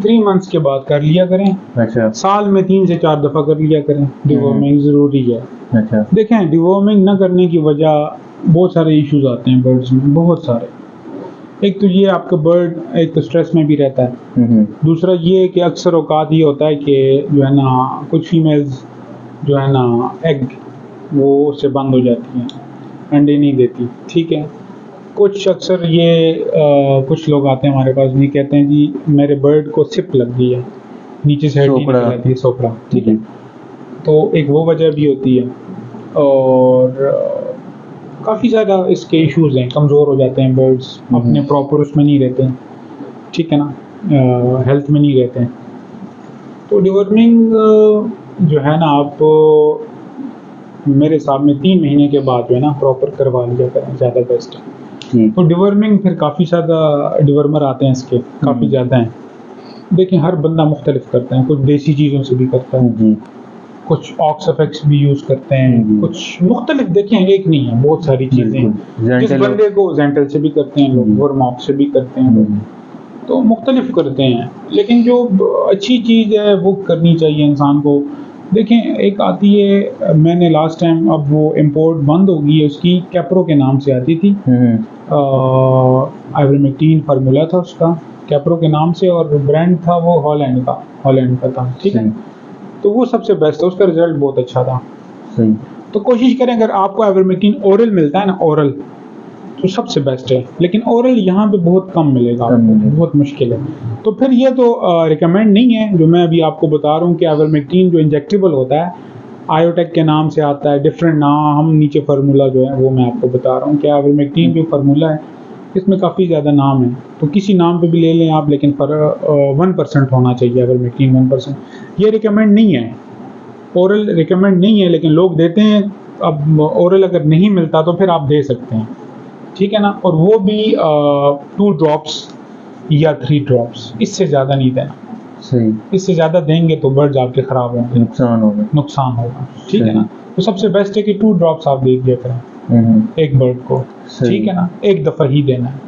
3 मंथ्स के बाद कर लिया करें। अच्छा। साल में 3 से 4 दफ़ा कर लिया करें। डिवॉर्मिंग ज़रूरी है। अच्छा। देखें, डिवॉर्मिंग न करने की वजह बहुत सारे इश्यूज आते हैं बर्ड्स में, बहुत सारे। एक तो ये आपका बर्ड एक तो स्ट्रेस में भी रहता है, दूसरा ये कि अक्सर औकात ये होता है कि जो है ना कुछ फीमेल्स जो है ना एग वो उससे बंद हो जाती हैं, अंडे नहीं देती, ठीक है। कुछ अक्सर ये कुछ लोग आते हैं हमारे पास भी, कहते हैं जी मेरे बर्ड को सिप लग गई है, नीचे से हड्डी निकल आती है, सोपड़ा, ठीक है। तो एक वो वजह भी होती है। और काफ़ी ज़्यादा इसके इश्यूज हैं, कमज़ोर हो जाते हैं बर्ड्स, अपने प्रॉपर उसमें नहीं रहते हैं, ठीक है ना, हेल्थ में नहीं रहते हैं। तो डिवर्मिंग जो है ना आप मेरे हिसाब में 3 महीने के बाद जो है ना प्रॉपर करवा लिया करें, ज़्यादा बेस्ट है। तो डिवर्मिंग फिर काफ़ी ज़्यादा डिवर्मर आते हैं इसके, काफ़ी ज़्यादा हैं। देखिए हर बंदा मुख्तलिफ करता है, कुछ देसी चीज़ों से भी करता है, कुछ ऑक्सफेक्स भी यूज़ करते हैं, कुछ मुख्तलिफ। देखें एक नहीं है, बहुत सारी चीज़ें। जिस बंदे को जेंटल से भी करते हैं लोग, वर्मॉक्स से भी करते हैं लोग, तो मुख्तलिफ करते हैं। लेकिन जो अच्छी चीज़ है वो करनी चाहिए इंसान को। देखें एक आती है, मैंने लास्ट टाइम, अब वो इंपोर्ट बंद हो गई है उसकी, कैप्रो के नाम से आती थी, आइवरमेक्टिन फार्मूला था उसका, कैप्रो के नाम से, और ब्रांड था वो हॉलैंड का था, ठीक है। तो वो सबसे बेस्ट है, उसका रिजल्ट बहुत अच्छा था। सही। तो कोशिश करें, अगर आपको आइवरमेक्टिन ओरल मिलता है ना, ओरल, तो सबसे बेस्ट है, लेकिन ओरल यहाँ पे बहुत कम मिलेगा, बहुत मुश्किल है। तो फिर ये तो रिकमेंड नहीं है जो मैं अभी आपको बता रहा हूँ कि आइवरमेक्टिन जो इंजेक्टेबल होता है, आयोटेक के नाम से आता है, डिफरेंट नाम, हम नीचे फार्मूला जो है वो मैं आपको बता रहा हूँ कि आइवरमेक्टिन जो फार्मूला है इसमें काफ़ी ज़्यादा नाम है, तो किसी नाम पे भी ले लें आप, लेकिन 1% होना चाहिए आइवरमेक्टिन, 1%। ये रिकमेंड नहीं है, ओरल रिकमेंड नहीं है, लेकिन लोग देते हैं। अब ओरल अगर नहीं मिलता तो फिर आप दे सकते हैं, ठीक है ना, और वो भी 2 ड्रॉप्स या 3 ड्रॉप्स, इससे ज़्यादा नहीं देना। सही। इससे ज़्यादा देंगे तो बर्ड्स आपके ख़राब होंगे, नुकसान होगा, ठीक है ना। तो सबसे बेस्ट है कि 2 ड्रॉप्स आप दे दिया करें एक बर्ड को, ठीक है ना, एक दफ़ा ही देना है,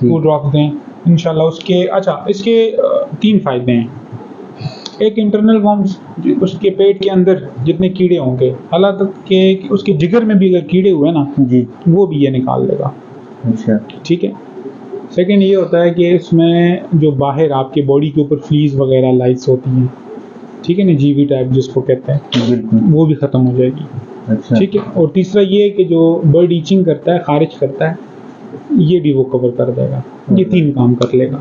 2 ड्रॉप्स दें इंशाल्लाह उसके। अच्छा, इसके 3 फ़ायदे हैं। एक, इंटरनल वर्म्स, उसके पेट के अंदर जितने कीड़े होंगे, हालांकि उसके जिगर में भी अगर कीड़े हुए ना जी, वो भी ये निकाल लेगा। अच्छा, ठीक है। सेकंड ये होता है कि इसमें जो बाहर आपके बॉडी के ऊपर फ्लीज वगैरह लाइट्स होती हैं, ठीक है ना, जीवी टाइप जिसको कहते हैं, वो भी ख़त्म हो जाएगी। अच्छा, ठीक है। और तीसरा ये है कि जो बर्ड ईचिंग करता है, खारिज करता है, ये भी वो कवर कर देगा। ये 3 काम कर लेगा।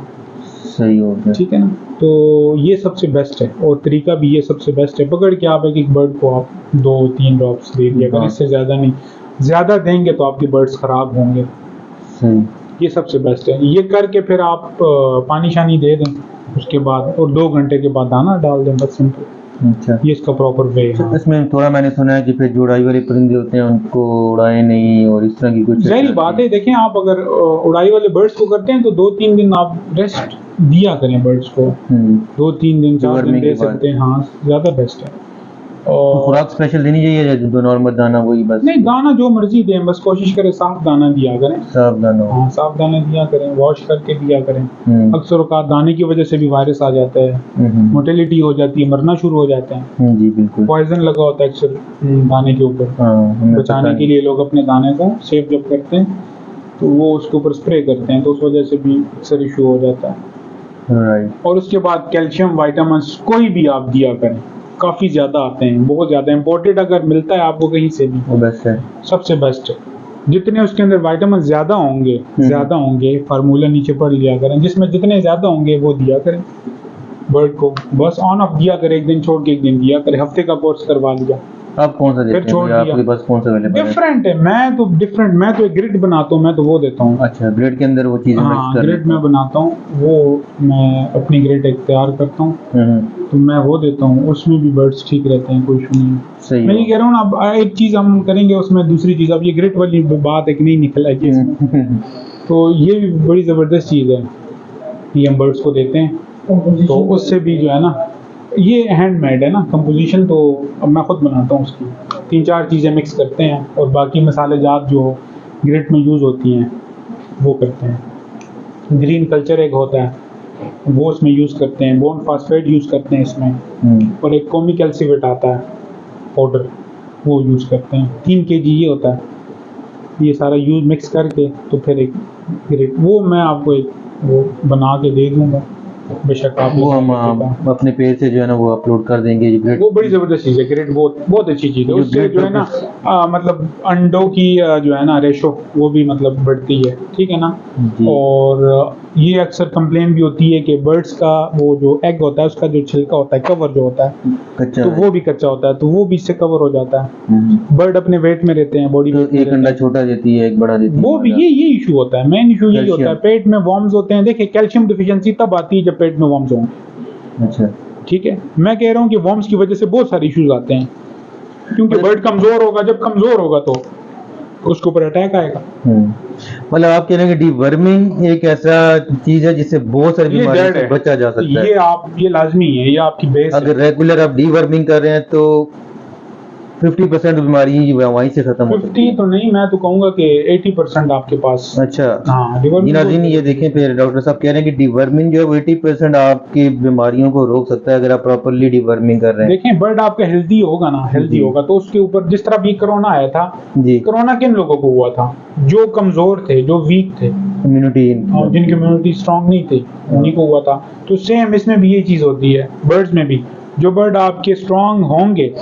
सही हो गया, ठीक है ना। तो ये सबसे बेस्ट है, और तरीका भी ये सबसे बेस्ट है। पकड़ के आप एक बर्ड को आप 2-3 ड्रॉप्स दे दिया करें, इससे ज़्यादा नहीं। ज़्यादा देंगे तो आपके बर्ड्स ख़राब होंगे। सही। ये सबसे बेस्ट है। ये करके फिर आप पानी शानी दे दें उसके बाद, और 2 घंटे के बाद दाना डाल दें, बस सिंपल। अच्छा, ये इसका प्रॉपर वे है। हाँ। इसमें थोड़ा मैंने सुना है कि फिर जो उड़ाई वाले परिंदे होते हैं उनको उड़ाए नहीं, और इस तरह की कुछ ज़ाहिर बात है। देखें, आप अगर उड़ाई वाले बर्ड्स को करते हैं तो 2-3 दिन आप रेस्ट दिया करें बर्ड्स को। 2-3 दिन 4 दिन दे सकते हैं। हाँ, ज़्यादा बेस्ट है। और खुराक स्पेशल देनी चाहिए, जो नॉर्मल दाना वही बस? नहीं, दाना जो मर्जी दें, बस कोशिश करें साफ दाना दिया करें। साफ दाना? हाँ, साफ दाना दिया करें, वॉश करके दिया करें। अक्सर औकात दाने की वजह से भी वायरस आ जाता है, मोर्टेलिटी हो जाती है, मरना शुरू हो जाते हैं। जी बिल्कुल। पॉइजन लगा होता है अक्सर दाने के ऊपर। बचाने के लिए लोग अपने दाने को सेव जब करते हैं तो वो उसके ऊपर स्प्रे करते हैं, तो उस वजह से भी अक्सर इशू हो जाता है। राइट। और उसके बाद कैल्शियम, वाइटामिन कोई भी आप दिया करें, काफ़ी ज़्यादा आते हैं, बहुत ज़्यादा। इम्पोर्टेड अगर मिलता है आपको कहीं से भी, वो बेस्ट है, सबसे बेस्ट है। जितने उसके अंदर विटामिन ज़्यादा होंगे, फार्मूला नीचे पढ़ लिया करें, जिसमें जितने ज़्यादा होंगे वो दिया करें बर्ड को। बस ऑन ऑफ दिया करें, एक दिन छोड़ के एक दिन दिया करें, हफ्ते का कोर्स करवा लिया। आप कौन सा देते हैं? आपके पास कौन सा अवेलेबल है? डिफरेंट है। मैं तो एक ग्रिड बनाता हूँ, मैं तो वो देता हूँ। अच्छा, ग्रिड के अंदर वो चीज़ें मिक्स कर? ग्रिड मैं बनाता हूँ, वो मैं अपनी ग्रिड एक तैयार करता हूँ, तो मैं वो देता हूँ। उसमें भी बर्ड्स ठीक रहते हैं, कोई इशू नहीं। सही। मैं ये कह रहा हूँ ना, अब एक चीज़ हम करेंगे उसमें दूसरी चीज़, अब ये ग्रिड वाली बात एक नहीं निकल आएगी इसमें। तो ये भी बड़ी ज़बरदस्त चीज़ है, ये हम बर्ड्स को देते हैं, तो उससे भी जो है ना, ये हैंडमेड है ना, कंपोजिशन तो अब मैं खुद बनाता हूँ उसकी। 3-4 चीज़ें मिक्स करते हैं, और बाकी मसाले जात जो ग्रिड में यूज़ होती हैं वो करते हैं। ग्रीन कल्चर एक होता है, वो उसमें यूज़ करते हैं। बोन फास्फेट यूज़ करते हैं इसमें, और एक कोमिक एल्सिवेट आता है पाउडर, वो यूज़ करते हैं। 3 kg ये होता है। ये सारा यूज़ मिक्स करके तो फिर एक ग्रिड, वो मैं आपको एक वो बना के दे दूँगा, बेशक आप वो हम अपने पेज से जो है ना वो अपलोड कर देंगे। वो बड़ी ज़बरदस्त चीज़ है, ग्रिड बहुत अच्छी चीज़ है। उससे जो है ना मतलब अंडों की जो है ना रेशो वो भी मतलब बढ़ती है, ठीक है ना। और ये अक्सर कंप्लेन भी होती है कि बर्ड्स का वो जो एग होता है, उसका जो छिलका होता है, कवर जो होता है कच्चा, तो वो भी कच्चा होता है, तो वो भी इससे कवर हो जाता है। बर्ड अपने वेट में रहते हैं, बॉडी में। एक अंडा छोटा देती है, एक बड़ा देती है, वो भी ये इशू होता है। मेन इशू यही होता है, पेट में वॉर्म्स होते हैं। देखिए, कैल्शियम डिफिशिएंसी तब आती है जब पेट में वॉर्म्स होंगे। अच्छा, ठीक है। मैं कह रहा हूँ कि वॉर्म्स की वजह से बहुत सारे इश्यूज आते हैं, क्योंकि बर्ड कमजोर होगा, जब कमजोर होगा तो उसके ऊपर अटैक आएगा। मतलब आप कह रहे हैं कि डीवर्मिंग एक ऐसा चीज है जिससे बहुत सारी बीमारियों से बचा जा सकता है। ये लाजमी है, ये आपकी बेस अगर रेगुलर आप डीवर्मिंग कर रहे हैं तो 50% बीमारी वहीं से खत्म हो सकती 50 तो नहीं, मैं तो कहूँगा कि 80% आपके पास। है। अच्छा हाँ, जी डिवर्मिंग नाज़रीन, ये देखें फिर डॉक्टर साहब कह रहे हैं कि डिवर्मिंग जो है वो 80% आपकी बीमारियों को रोक सकता है अगर आप प्रॉपरली डिवर्मिंग कर रहे हैं। देखें, बर्ड आपका हेल्दी होगा ना, हेल्दी जी। होगा तो उसके ऊपर, जिस तरह भी कोरोना आया था, जी, कोरोना किन लोगों को हुआ था? जो कमजोर थे, जो वीक थे, इम्यूनिटी और जिनकी इम्यूनिटी स्ट्रांग नहीं थी, उन्हीं को हुआ था। तो सेम इसमें भी ये चीज होती है, बर्ड्स में भी। जो बर्ड आपके स्ट्रांग होंगे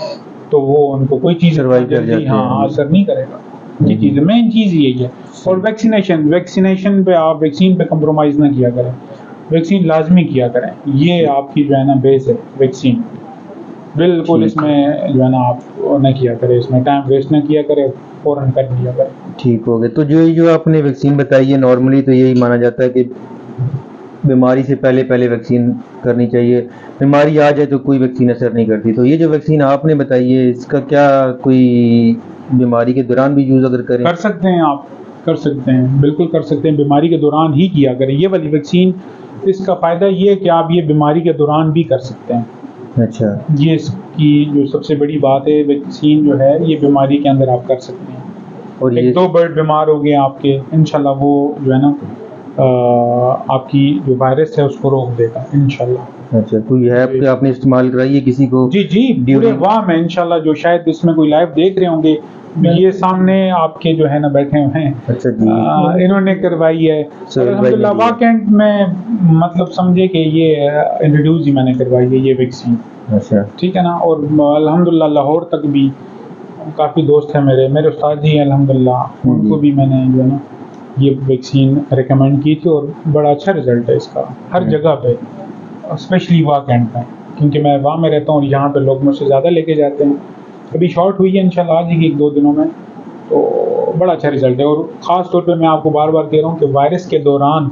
तो वो, उनको कोई चीज सर्वाइव कर जल्दी जाते हाँ हैं। असर नहीं करेगा। ये चीज, मेन चीज यही है। और वैक्सीनेशन पे, आप वैक्सीन पे कंप्रोमाइज ना किया करें, वैक्सीन लाजमी किया करें। ये आपकी जो है ना बेस है वैक्सीन, बिल्कुल। ठीक। इसमें जो है ना आप न किया करें, इसमें टाइम वेस्ट ना किया करें, फौरन कर लिया करें। ठीक हो गया। तो जो आपने वैक्सीन बताई है, नॉर्मली तो यही माना जाता है कि बीमारी से पहले पहले वैक्सीन करनी चाहिए, बीमारी आ जाए तो कोई वैक्सीन असर नहीं करती। तो ये जो वैक्सीन आपने बताई है, इसका क्या कोई बीमारी के दौरान भी यूज़ अगर करें? कर सकते हैं आप, कर सकते हैं, बिल्कुल कर सकते हैं। बीमारी के दौरान ही किया करें ये वाली वैक्सीन। इसका फ़ायदा ये है कि आप ये बीमारी के दौरान भी कर सकते हैं। अच्छा। ये इसकी जो सबसे बड़ी बात है, वैक्सीन जो है ये बीमारी के अंदर आप कर सकते हैं। और ये एक दो बर्ड बीमार हो गए आपके, इंशाल्लाह वो जो है ना आपकी जो वायरस है उसको रोक देगा इंशाल्लाह। अच्छा, कोई है कि आपने इस्तेमाल कराई है किसी को? जी जी, पूरे ड्यूरिंग वाह में इंशाल्लाह। जो शायद इसमें कोई लाइव देख रहे होंगे, ये सामने आपके जो है ना बैठे हुए हैं, अच्छा जी। इन्होंने करवाई है। सोहेल भाई ने अल्हम्दुलिल्लाह दी है। वाह कैंट में, मतलब समझे कि ये इंट्रोड्यूस ही मैंने करवाई है ये वैक्सीन, अच्छा। ठीक है ना। और अल्हम्दुलिल्लाह लाहौर तक भी काफ़ी दोस्त हैं मेरे उस्ताद जी हैं अल्हम्दुलिल्लाह, उनको भी मैंने जो है ना ये वैक्सीन रिकमेंड की थी और बड़ा अच्छा रिजल्ट है इसका हर जगह पे, स्पेशली वाह कैंट में, क्योंकि मैं वाह में रहता हूँ और यहाँ पे लोग मुझसे ज़्यादा लेके जाते हैं। अभी शॉर्ट हुई है इंशाल्लाह आज ही 1-2 दिनों में, तो बड़ा अच्छा रिजल्ट है। और ख़ास तौर पे मैं आपको बार बार कह रहा हूँ कि वायरस के दौरान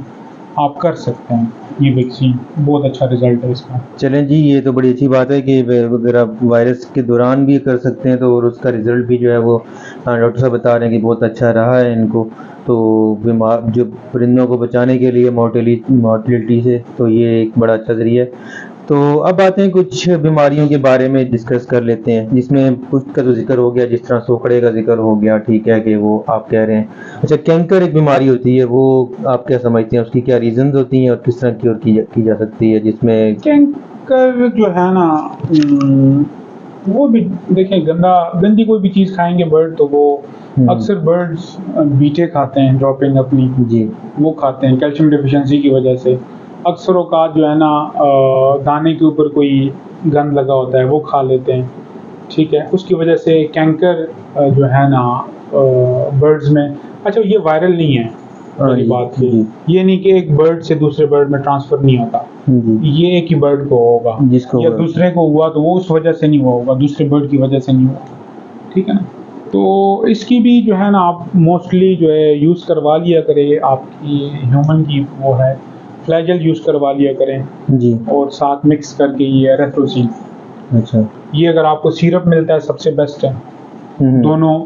आप कर सकते हैं ये वैक्सीन, बहुत अच्छा रिजल्ट है इसका। चलें जी, ये तो बड़ी अच्छी बात है कि अगर आप वायरस के दौरान भी कर सकते हैं तो, और उसका रिज़ल्ट भी जो है वो डॉक्टर साहब बता रहे हैं कि बहुत अच्छा रहा है इनको। तो बीमार जो परिंदों को बचाने के लिए मोर्टेलिटी से, तो ये एक बड़ा अच्छा ज़रिया है। तो अब आते हैं कुछ बीमारियों के बारे में डिस्कस कर लेते हैं, जिसमें कुछ का तो जिक्र हो गया, जिस तरह सोखड़े का जिक्र हो गया, ठीक है कि वो आप कह रहे हैं। अच्छा, कैंकर एक बीमारी होती है, वो आप क्या समझते हैं, उसकी क्या रीजंस होती हैं और किस तरह क्योर की जा सकती है, जिसमें कैंकर जो है ना, वो भी देखें, गंदी कोई भी चीज़ खाएंगे बर्ड तो वो अक्सर बर्ड्स बीटे खाते हैं, ड्रॉपिंग अपनी जी वो खाते हैं कैल्शियम डिफिशिएंसी की वजह से। अक्सर औकात जो है ना दाने के ऊपर कोई गंद लगा होता है वो खा लेते हैं, ठीक है। उसकी वजह से कैंकर जो है ना बर्ड्स में, अच्छा ये वायरल नहीं है वाली जी, बात है। जी। ये नहीं कि एक बर्ड से दूसरे बर्ड में ट्रांसफर नहीं होता, जी ये एक ही बर्ड को होगा, जिसको या हुआ। दूसरे को हुआ तो वो उस वजह से नहीं हुआ होगा, दूसरे बर्ड की वजह से नहीं हुआ, ठीक है ना। तो इसकी भी जो है ना आप मोस्टली जो है यूज़ करवा लिया करें, आपकी ह्यूमन की वो है फ्लैगेल यूज़ करवा लिया करें, जी। और साथ मिक्स करके ये एरेथ्रोसिन, अच्छा। ये अगर आपको सिरप मिलता है सबसे बेस्ट है। दोनों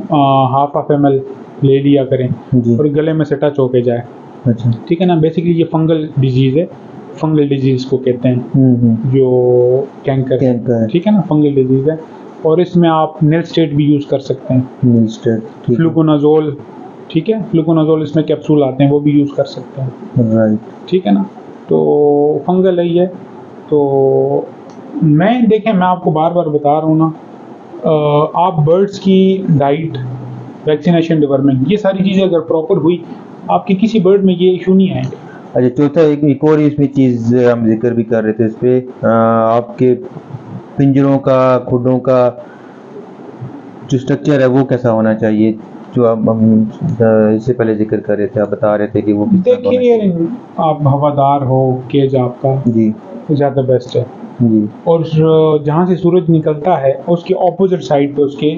हाफ ml ले लिया करें जी। और गले में से टच होके जाए, अच्छा। ठीक है ना। बेसिकली ये फंगल डिजीज़ है, फंगल डिजीज़ को कहते हैं जो कैंकर है, कैंकर है। ठीक है ना, फंगल डिजीज़ है। और इसमें आप नेल स्टेट भी यूज़ कर सकते हैं, मिस्टर, ठीक है। फ्लूकोनाजोल, ठीक है, फ्लूकोनाजोल इसमें कैप्सूल आते हैं वो भी यूज़ कर सकते हैं, राइट। ठीक है ना। तो फंगल है ये। तो देखें, मैं आपको बार बार बता रहा हूँ ना, आप बर्ड्स की डाइट, वैक्सीनेशन, डिवर्मिंग, ये सारी चीज़ें अगर प्रॉपर हुई, आपके किसी बर्ड में ये इशू नहीं आएंगे। अच्छा, चौथा एक और इसमें चीज़ हम जिक्र भी कर रहे थे इस पे, आपके पिंजरों का, खुडों का जो स्ट्रक्चर है वो कैसा होना चाहिए, जो हम इससे पहले जिक्र कर रहे थे, आप बता रहे थे कि वो किस तरह का होना देखिए, आप हवादार हो केज आपका, चाहिए। तो ज़्यादा बेस्ट है। जी और जहाँ से सूरज निकलता है उसके ऑपोजिट साइड पे उसके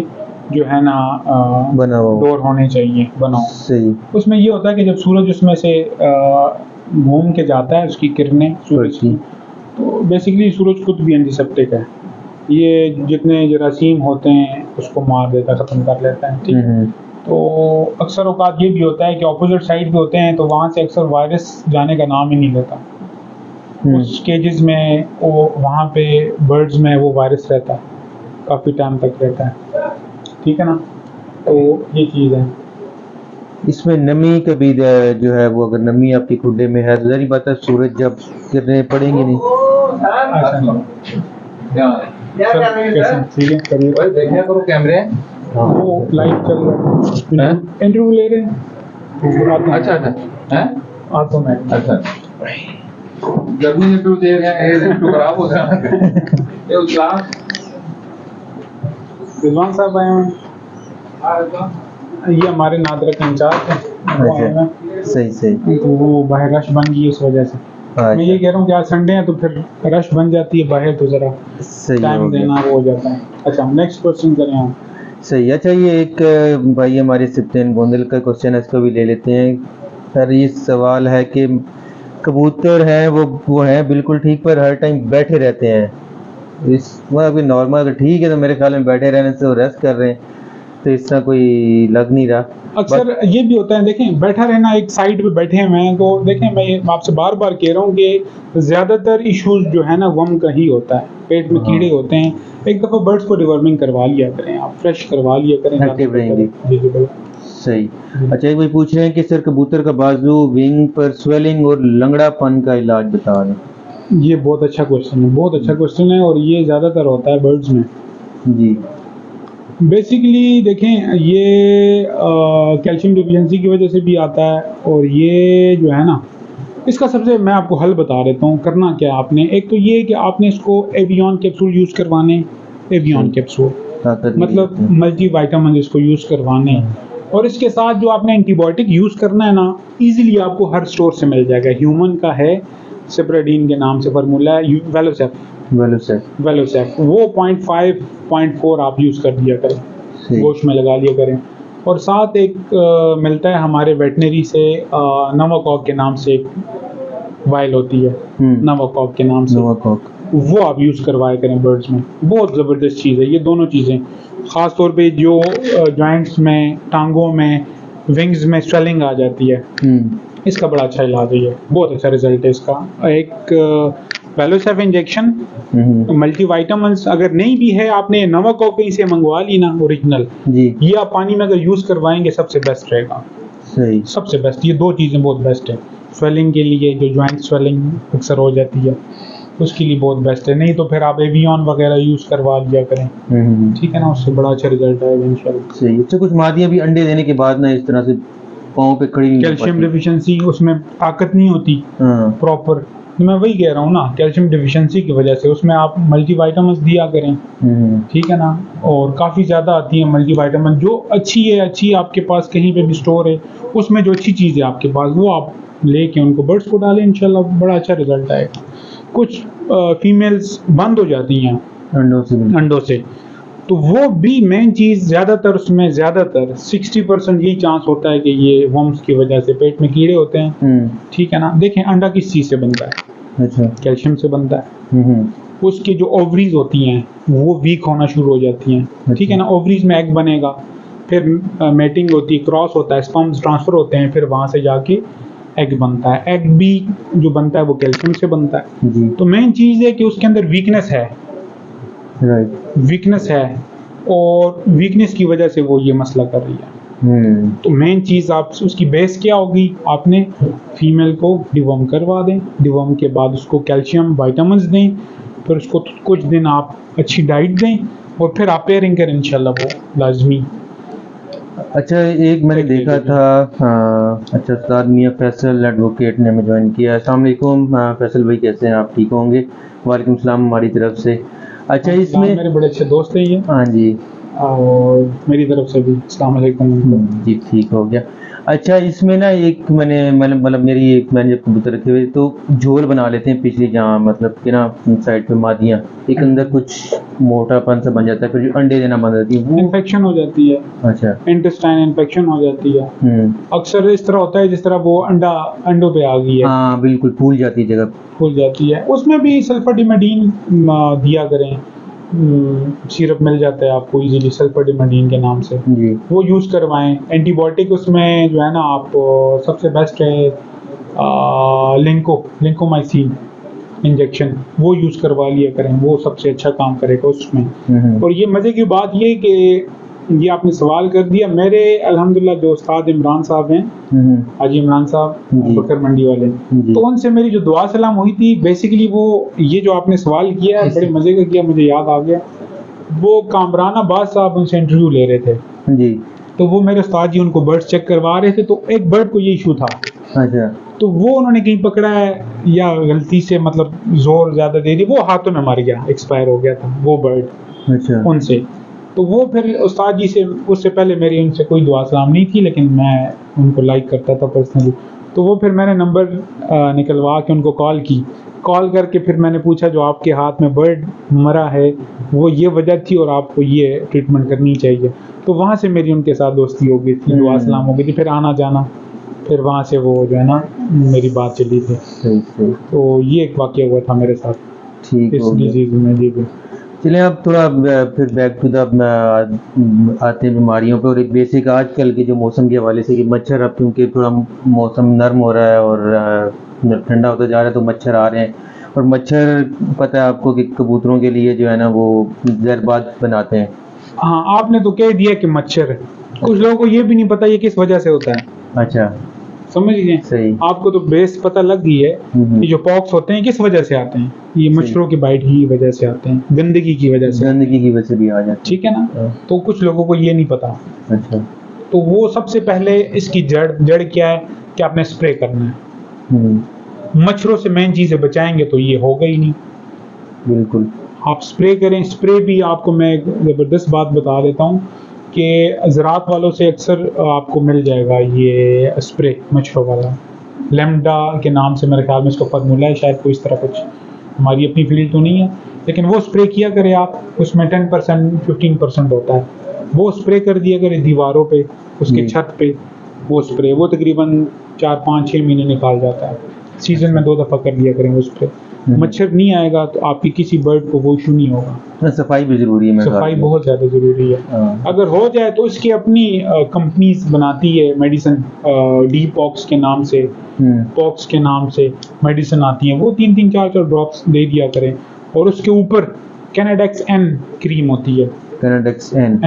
जो है ना बना हुआ हो। डोर होने चाहिए बनाओ। सही। उसमें ये होता है कि जब सूरज उसमें से घूम के जाता है, उसकी किरणें सूरज की, तो बेसिकली सूरज खुद भी एंटीसेप्टिक है, ये जितने जरासीम होते हैं उसको मार देता है, ख़त्म कर लेता है, ठीक है। तो अक्सर औकात ये भी होता है कि ऑपोजिट साइड पे होते हैं तो वहाँ से अक्सर वायरस जाने का नाम ही नहीं लेता। उस केजेस में वो वहाँ पे बर्ड्स में वो वायरस रहता है, काफ़ी टाइम तक रहता है। ठीक है ना, तो ये चीज़ है। इसमें नमी कभी जो है वो, अगर नमी आपकी खुडे में है तो ज़ाहिर बात है सूरज जब किरणें पड़ेंगी नहीं। कैसे ठीक है करिए, देखा करो कैमरे। वो लाइव चल रहा है, इंटरव्यू ले रहे हैं। अच्छा अच्छा हैं आता मैं अच्छा गर्मी में तो दे रहे हैं, ये तो खराब हो जाएगा ये उतला रिजवान साहब आए हैं, ये हमारे नादरा के इंचार्ज हैं, वो आए हैं। सही सही। तो वो बाहर रश बन गई उस वजह से। मैं ये कह रहा हूँ कि आज संडे है तो फिर रश बन जाती है बाहर, तो ज़रा सही हो टाइम गया। देना वो हो जाता है। अच्छा नेक्स्ट क्वेश्चन करें आप। सही। अच्छा ये एक भाई हमारे सिप्तेन गोंदल का क्वेश्चन है, इसको भी ले लेते हैं। सर ये सवाल है कि कबूतर हैं वो हैं बिल्कुल ठीक, पर हर टाइम बैठे रहते हैं। इस अभी नॉर्मल अगर ठीक है तो मेरे ख्याल में बैठे रहने से वो रेस्ट कर रहे हैं, तो इस तरह कोई लग नहीं रहा। अक्सर ये भी होता है, देखें बैठा रहना, एक साइड पे बैठे हुए हैं, तो देखें मैं ये आपसे बार बार कह रहा हूँ कि ज़्यादातर इश्यूज जो है ना वम का ही होता है, पेट में कीड़े होते हैं। एक दफ़ा बर्ड्स को डिवर्मिंग करवा लिया करें, आप फ्रेश करवा लिया करें, Active रहेंगे। जी जी बिल्कुल। सही। अच्छा एक भाई पूछ रहे हैं कि सर कबूतर का बाजू विंग पर स्वेलिंग और लंगड़ापन का इलाज बता दें। ये बहुत अच्छा क्वेश्चन है, बहुत अच्छा क्वेश्चन है, और ये ज़्यादातर होता है बर्ड्स में। जी बेसिकली देखें ये कैल्शियम डिफिशिएंसी की वजह से भी आता है, और ये जो है ना इसका सबसे मैं आपको हल बता देता हूँ। करना क्या आपने, एक तो ये कि आपने इसको एवियन कैप्सूल यूज़ करवाने, एवियन कैप्सूल ताकत मतलब मल्टी वाइटामिन इसको यूज़ करवाने, और इसके साथ जो आपने एंटीबायोटिक यूज़ करना है ना, इजीली आपको हर स्टोर से मिल जाएगा। ह्यूमन का है, सिप्राडीन के नाम से फार्मूला है, वेलोसेफ वेलोसेफ, वो 0.5 0.4 आप यूज़ कर दिया करें, गोश्त में लगा लिया करें। और साथ एक मिलता है हमारे वेटनरी से, नवाकॉक के नाम से एक वाइल होती है, नवाकॉक के नाम से, वो आप यूज़ करवाया करें बर्ड्स में। बहुत ज़बरदस्त चीज़ है ये दोनों चीज़ें, ख़ास तौर पे जो जॉइंट्स में, टांगों में, विंग्स में स्वेलिंग आ जाती है, इसका बड़ा अच्छा इलाज है ये, बहुत अच्छा रिजल्ट है इसका। एक वेलोसेफ इंजेक्शन, मल्टीविटामिन्स अगर नहीं भी है, आपने नवाकॉक कहीं से मंगवा ली ना ओरिजिनल, ये आप पानी में अगर यूज़ करवाएंगे सबसे बेस्ट रहेगा। सही, सबसे बेस्ट ये दो चीज़ें बहुत बेस्ट है। स्वेलिंग के लिए, जो जॉइंट स्वेलिंग अक्सर हो जाती है उसके लिए बहुत बेस्ट है। नहीं तो फिर आप एवियन वगैरह यूज़ करवा लिया करें, ठीक है ना, उससे बड़ा अच्छा रिजल्ट आएगा इंशाल्लाह। सही। अच्छा कुछ मादियाँ भी अंडे देने के बाद ना इस तरह से पाँव पे खड़ी नहीं हो कैल्शियम पाती। डिफिशिएंसी, उसमें ताकत नहीं होती प्रॉपर, तो मैं वही कह रहा हूँ ना, कैल्शियम डिफिशिएंसी की वजह से उसमें आप मल्टीविटामिन्स दिया करें, ठीक है ना। और काफ़ी ज़्यादा आती है मल्टीविटामिन, जो अच्छी है, अच्छी आपके पास कहीं पे भी स्टोर है, उसमें जो अच्छी चीज़ है आपके पास वो आप लेके उनको बर्ड्स को डालें, इंशाल्लाह बड़ा अच्छा रिजल्ट आएगा। कुछ फीमेल्स बंद हो जाती हैं अंडों से, तो वो भी मेन चीज़, ज़्यादातर उसमें ज़्यादातर 60% यही चांस होता है कि ये वर्म्स की वजह से पेट में कीड़े होते हैं, ठीक है ना। देखें अंडा किस चीज़ से बनता है, अच्छा, कैल्शियम से बनता है। उसकी जो ओवरीज होती हैं वो वीक होना शुरू हो जाती हैं, ठीक है ना। ओवरीज में एग बनेगा, फिर मेटिंग होती है, क्रॉस होता है, स्पर्म्स ट्रांसफ़र होते हैं, फिर वहाँ से जाके एग बनता है। एग भी जो बनता है वो कैल्शियम से बनता है। तो मेन चीज़ है कि उसके अंदर वीकनेस है, वीकनेस है, और वीकनेस की वजह से वो ये मसला कर रही है। तो मेन चीज़ आप उसकी बेस क्या होगी, आपने फीमेल को डिवॉर्म करवा दें, डिवॉर्म के बाद उसको कैल्शियम विटामिन्स दें, फिर उसको कुछ दिन आप अच्छी डाइट दें, और फिर आप पेयरिंग करें, इंशाल्लाह वो लाजमी। अच्छा एक मैंने देखा था, अच्छा उस्ताद मियाँ फैसल एडवोकेट ने हमें ज्वाइन किया। अस्सलाम वालेकुम फैसल भाई, कैसे हैं आप, ठीक होंगे? वालेकुम सलाम हमारी तरफ से। अच्छा इसमें मेरे बड़े अच्छे दोस्त हैं ये। हाँ जी, और मेरी तरफ से भी अस्सलाम वालेकुम जी, ठीक हो गया। अच्छा इसमें ना एक मतलब मैंने जब कबूतर रखे हुए तो झोल बना लेते हैं पिछली, जहाँ मतलब कि ना साइड पे मादियाँ, एक अंदर कुछ मोटापन सा बन जाता है, फिर जो अंडे देना बंद होती है वो इन्फेक्शन हो जाती है। अच्छा, इंटेस्टाइन इन्फेक्शन हो जाती है। अक्सर इस तरह होता है जिस तरह वो अंडों पे आ गई है, हाँ बिल्कुल फूल जाती है जगह, फूल जाती है। उसमें भी सल्फाडिमाइडीन दिया करें, सिरप मिल जाता है आपको इजीली सल्फाडिमाइडीन के नाम से, जी, वो यूज़ करवाएं। एंटीबायोटिक उसमें जो है ना आप सबसे बेस्ट है लिंकोमाइसिन इंजेक्शन, वो यूज़ करवा लिया करें, वो सबसे अच्छा काम करेगा उसमें। और ये मज़े की बात ये कि ये आपने सवाल कर दिया। मेरे अल्हम्दुलिल्लाह जो उस्ताद इमरान साहब हैं, हाजी इमरान साहब जी। बकर मंडी वाले, जी। तो उनसे मेरी जो दुआ सलाम हुई थी, बेसिकली वो ये जो आपने सवाल किया है बड़े मज़े का किया, मुझे याद आ गया। वो कामरान अब्बास साहब उनसे इंटरव्यू ले रहे थे, जी। तो वो मेरे उस्ताद जी उनको बर्ड्स चेक करवा रहे थे, तो एक बर्ड को ये इशू था, अच्छा। तो वो उन्होंने कहीं पकड़ा है या गलती से मतलब जोर ज्यादा दे दी, वो हाथों में मर गया, एक्सपायर हो गया था वो बर्ड अच्छा। उनसे। तो वो फिर उस्ताद जी से, उससे पहले मेरी उनसे कोई दुआ सलाम नहीं थी, लेकिन मैं उनको लाइक करता था पर्सनली। तो वो फिर मैंने नंबर निकलवा के उनको कॉल करके फिर मैंने पूछा जो आपके हाथ में बर्ड मरा है वो ये वजह थी और आपको ये ट्रीटमेंट करनी चाहिए। तो वहाँ से मेरी उनके साथ दोस्ती हो गई थी, दुआ सलाम हो गई थी, फिर आना जाना, फिर वहाँ से वो जो है ना मेरी बात चली थी। सही सही। तो ये एक वाक़या हुआ था मेरे साथ ठीक इस हो गया। डिजीज़ में। जी जी। चलें अब थोड़ा फिर बैक टू द आते हैं बीमारियों पे, और एक बेसिक आजकल के जो मौसम के हवाले से कि मच्छर, अब क्योंकि थोड़ा मौसम नर्म हो रहा है और ठंडा होता जा रहा है तो मच्छर आ रहे हैं, और मच्छर पता है आपको कि कबूतरों के लिए जो है ना वो जहरबाद बनाते हैं। हाँ, आपने तो कह दिया कि मच्छर, कुछ लोगों को ये भी नहीं पता ये किस वजह से होता है, अच्छा। समझ गए? सही। आपको तो बेस पता लग गई है कि जो पॉक्स होते हैं किस वजह से आते हैं, ये मच्छरों की बाइट की वजह से आते हैं, गंदगी की वजह से, गंदगी की वजह से भी आ जाते ठीक है ना। हाँ। तो कुछ लोगों को ये नहीं पता। हैं। अच्छा। तो वो सबसे पहले इसकी जड़ क्या है कि आपने स्प्रे करना है। मच्छरों से मेन चीज़ है, बचाएंगे तो ये होगा ही नहीं। बिल्कुल। आप स्प्रे करें। स्प्रे भी आपको मैं एक ज़बरदस्त बात बता देता हूँ कि ज़राअत वालों से अक्सर आपको मिल जाएगा ये स्प्रे मच्छरों वाला, लेमडा के नाम से मेरे ख्याल में इसको फॉर्मूला है शायद, कोई इस तरह कुछ, हमारी अपनी फील्ड तो नहीं है, लेकिन वो स्प्रे किया करें आप, उसमें 10% 15% होता है, वो स्प्रे कर दिया करें दीवारों पे, उसके छत पे, वो स्प्रे वो तकरीबन 4-5-6 महीने निकाल जाता है। सीजन में 2 दफ़ा कर लिया करें वो स्प्रे। मच्छर नहीं आएगा तो आपकी किसी बर्ड को वो इशू नहीं होगा। सफाई भी जरूरी है। सफाई बहुत ज़्यादा ज़रूरी है। अगर हो जाए तो इसकी अपनी कंपनीज बनाती है मेडिसिन, डी पॉक्स के नाम से, पॉक्स के नाम से मेडिसिन आती है, वो 3-3 4-4 ड्रॉप्स दे दिया करें, और उसके ऊपर कैनाडेक्स एन क्रीम होती है, कैनाडेक्स एन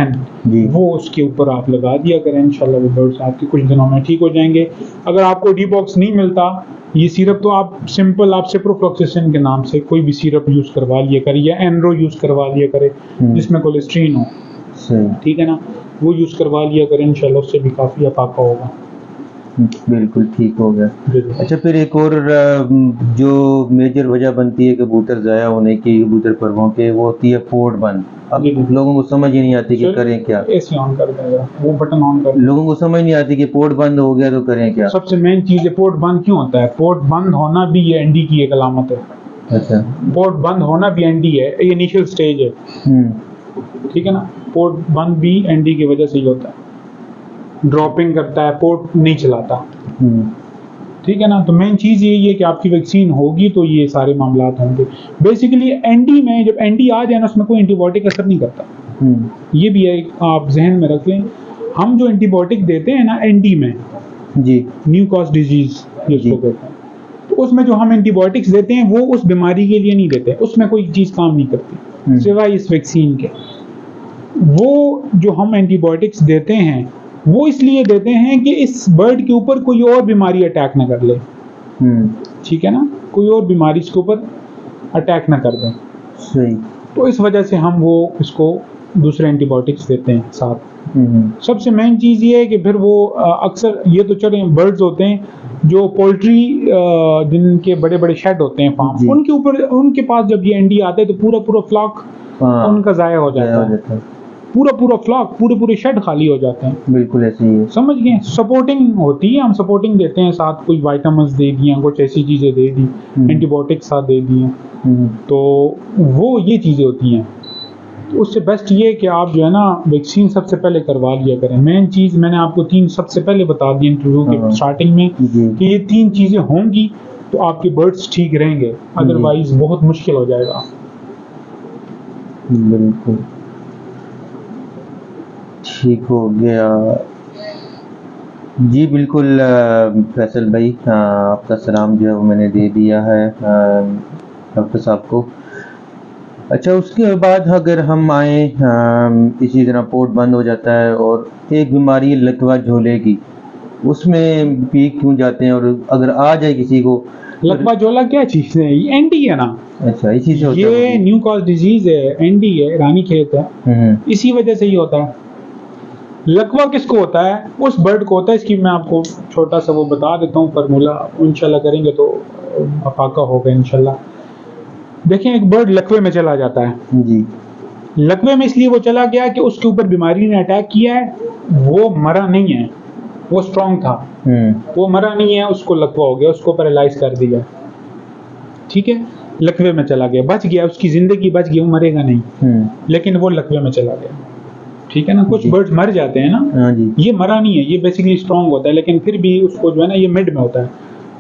जी, वो उसके ऊपर आप लगा दिया करें, इंशाल्लाह वो बर्ड्स आपके कुछ दिनों में ठीक हो जाएंगे। अगर आपको डी बॉक्स नहीं मिलता ये सिरप, तो आप सिंपल आप सिप्रोफ्लॉक्सासिन के नाम से कोई भी सिरप यूज़ करवा लिया करें, या एनरो यूज़ करवा लिया करें जिसमें कोलेस्ट्रीन हो, ठीक है ना, वो यूज़ करवा लिया करें, इंशाल्लाह उससे भी काफ़ी अफाका होगा। बिल्कुल ठीक हो गया। अच्छा, फिर एक और जो मेजर वजह बनती है कबूतर ज़ाया होने की, कबूतर परवों के, वो होती है पोर्ट बंद। अब लोगों को समझ ही नहीं आती कि करें क्या। एसी ऑन कर देगा, वो बटन ऑन कर, लोगों को समझ नहीं आती कि पोर्ट बंद हो गया तो करें क्या। सबसे मेन चीज़ है पोर्ट बंद क्यों होता है। पोर्ट बंद होना भी ये एनडी की एक अलामत है। अच्छा। पोर्ट बंद होना भी एनडी है, ये इनिशियल स्टेज है, ठीक है ना। पोर्ट बंद भी एनडी की वजह से ही होता है, ड्रॉपिंग करता है, पोर्ट नहीं चलाता, ठीक है ना। तो मेन चीज़ यही है कि आपकी वैक्सीन होगी तो ये सारे मामलात होंगे। बेसिकली एनडी में जब एनडी आ जाए ना, उसमें कोई एंटीबायोटिक असर नहीं करता। ये भी है, आप जहन में रख लें। हम जो एंटीबायोटिक देते हैं ना एनडी में, जी, न्यू कॉज डिजीज जिसको कहते हैं, तो उसमें जो हम एंटीबायोटिक्स देते हैं वो उस बीमारी के लिए नहीं देते, उसमें कोई चीज़ काम नहीं करती सिवाय इस वैक्सीन के। वो जो हम एंटीबायोटिक्स देते हैं वो इसलिए देते हैं कि इस बर्ड के ऊपर कोई और बीमारी अटैक ना कर ले, ठीक है ना, कोई और बीमारी इसके ऊपर अटैक ना कर दें। सही। तो इस वजह से हम वो इसको दूसरे एंटीबायोटिक्स देते हैं साथ। सबसे मेन चीज़ ये है कि फिर वो अक्सर ये तो चले बर्ड्स होते हैं जो पोल्ट्री जिनके बड़े बड़े शेड होते हैं फार्म, उनके ऊपर, उनके पास जब ये एंडी आते हैं तो पूरा फ्लॉक उनका ज़ाया हो जाता है, पूरा फ्लॉक, पूरे शेड खाली हो जाते हैं। बिल्कुल ऐसे ही है, समझ गए। सपोर्टिंग होती है, हम सपोर्टिंग देते हैं साथ, कोई विटामिन्स दे दिए, कुछ ऐसी चीज़ें दे दी, एंटीबायोटिक्स साथ दे दिए, तो वो ये चीज़ें होती हैं। तो उससे बेस्ट ये है कि आप जो है ना वैक्सीन सबसे पहले करवा लिया करें। मेन चीज़ मैंने आपको 3 सबसे पहले बता दी इंटरव्यू के स्टार्टिंग में कि ये 3 चीज़ें होंगी तो आपके बर्ड्स ठीक रहेंगे, अदरवाइज बहुत मुश्किल हो जाएगा। बिल्कुल ठीक हो गया जी। बिल्कुल फैसल भाई, आपका सलाम जो है वो मैंने दे दिया है डॉक्टर साहब को। अच्छा, उसके बाद अगर हम आए इसी तरह पोट बंद हो जाता है और एक बीमारी लकवा झोले की, उसमें पीक क्यों जाते हैं, और अगर आ जाए किसी को लकवा झोला क्या चीज है? ये एंडी है ना, अच्छा इसी से होता ये है न्यू कॉज डिजीज है, एंडी है, रानी खेत है, इसी वजह से ही होता है। लकवा किसको होता है? उस बर्ड को होता है, इसकी मैं आपको छोटा सा वो बता देता हूँ फार्मूला, इंशाल्लाह करेंगे तो अफाका होगा इंशाल्लाह। देखें, एक बर्ड लकवे में चला जाता है, जी लकवे में इसलिए वो चला गया कि उसके ऊपर बीमारी ने अटैक किया है, वो मरा नहीं है, वो स्ट्रांग था, वो मरा नहीं है, उसको लकवा हो गया, उसको पैरालाइज कर दिया, ठीक है, लकवे में चला गया, बच गया, उसकी जिंदगी बच गई, वो मरेगा नहीं, लेकिन वो लकवे में चला गया, ठीक है ना। कुछ बर्ड्स मर जाते हैं ना, हाँ जी ये मरा नहीं है, ये बेसिकली स्ट्रांग होता है, लेकिन फिर भी उसको जो है ना, ये मिड में होता है,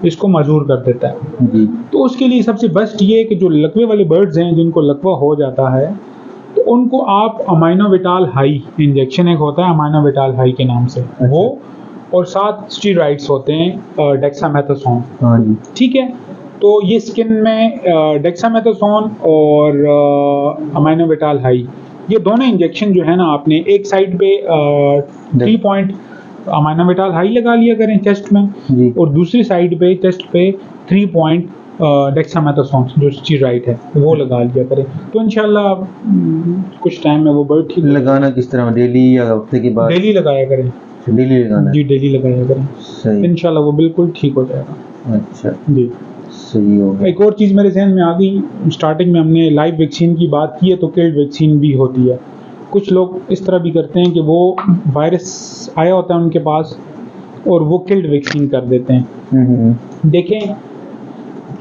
इसको माजूर कर देता है। जी तो उसके लिए सबसे बेस्ट ये है कि जो लकवे वाले बर्ड्स हैं जिनको लकवा हो जाता है, तो उनको आप अमाइनोविटाल हाई इंजेक्शन एक होता है अमाइनोविटाल हाई के नाम से, वो और साथ स्टीरॉइड्स होते हैं डेक्सामेथासोन, हाँ जी ठीक है। तो ये स्किन में डेक्सामेथासोन और अमाइनोविटाल हाई, ये दोनों इंजेक्शन जो है ना, आपने एक साइड पे 3 पॉइंट अमाइनोविटाल हाई लगा लिया करें चेस्ट में, जी और दूसरी साइड पे चेस्ट पे 3 पॉइंट डेक्सामेथासोन जो स्टीरॉइड है वो लगा लिया करें, तो इंशाल्लाह कुछ टाइम में वो बर्ड ठीक लगाना किस तरह, डेली या हफ्ते के बाद? डेली लगाया करें, डेली लगाना है। जी डेली लगाया करें, सही, इंशाल्लाह वो बिल्कुल ठीक हो जाएगा। अच्छा जी, सही हो गया। एक और चीज़ मेरे जहन में आ गई, स्टार्टिंग में हमने लाइव वैक्सीन की बात की है, तो किल्ड वैक्सीन भी होती है। कुछ लोग इस तरह भी करते हैं कि वो वायरस आया होता है उनके पास और वो किल्ड वैक्सीन कर देते हैं। देखें,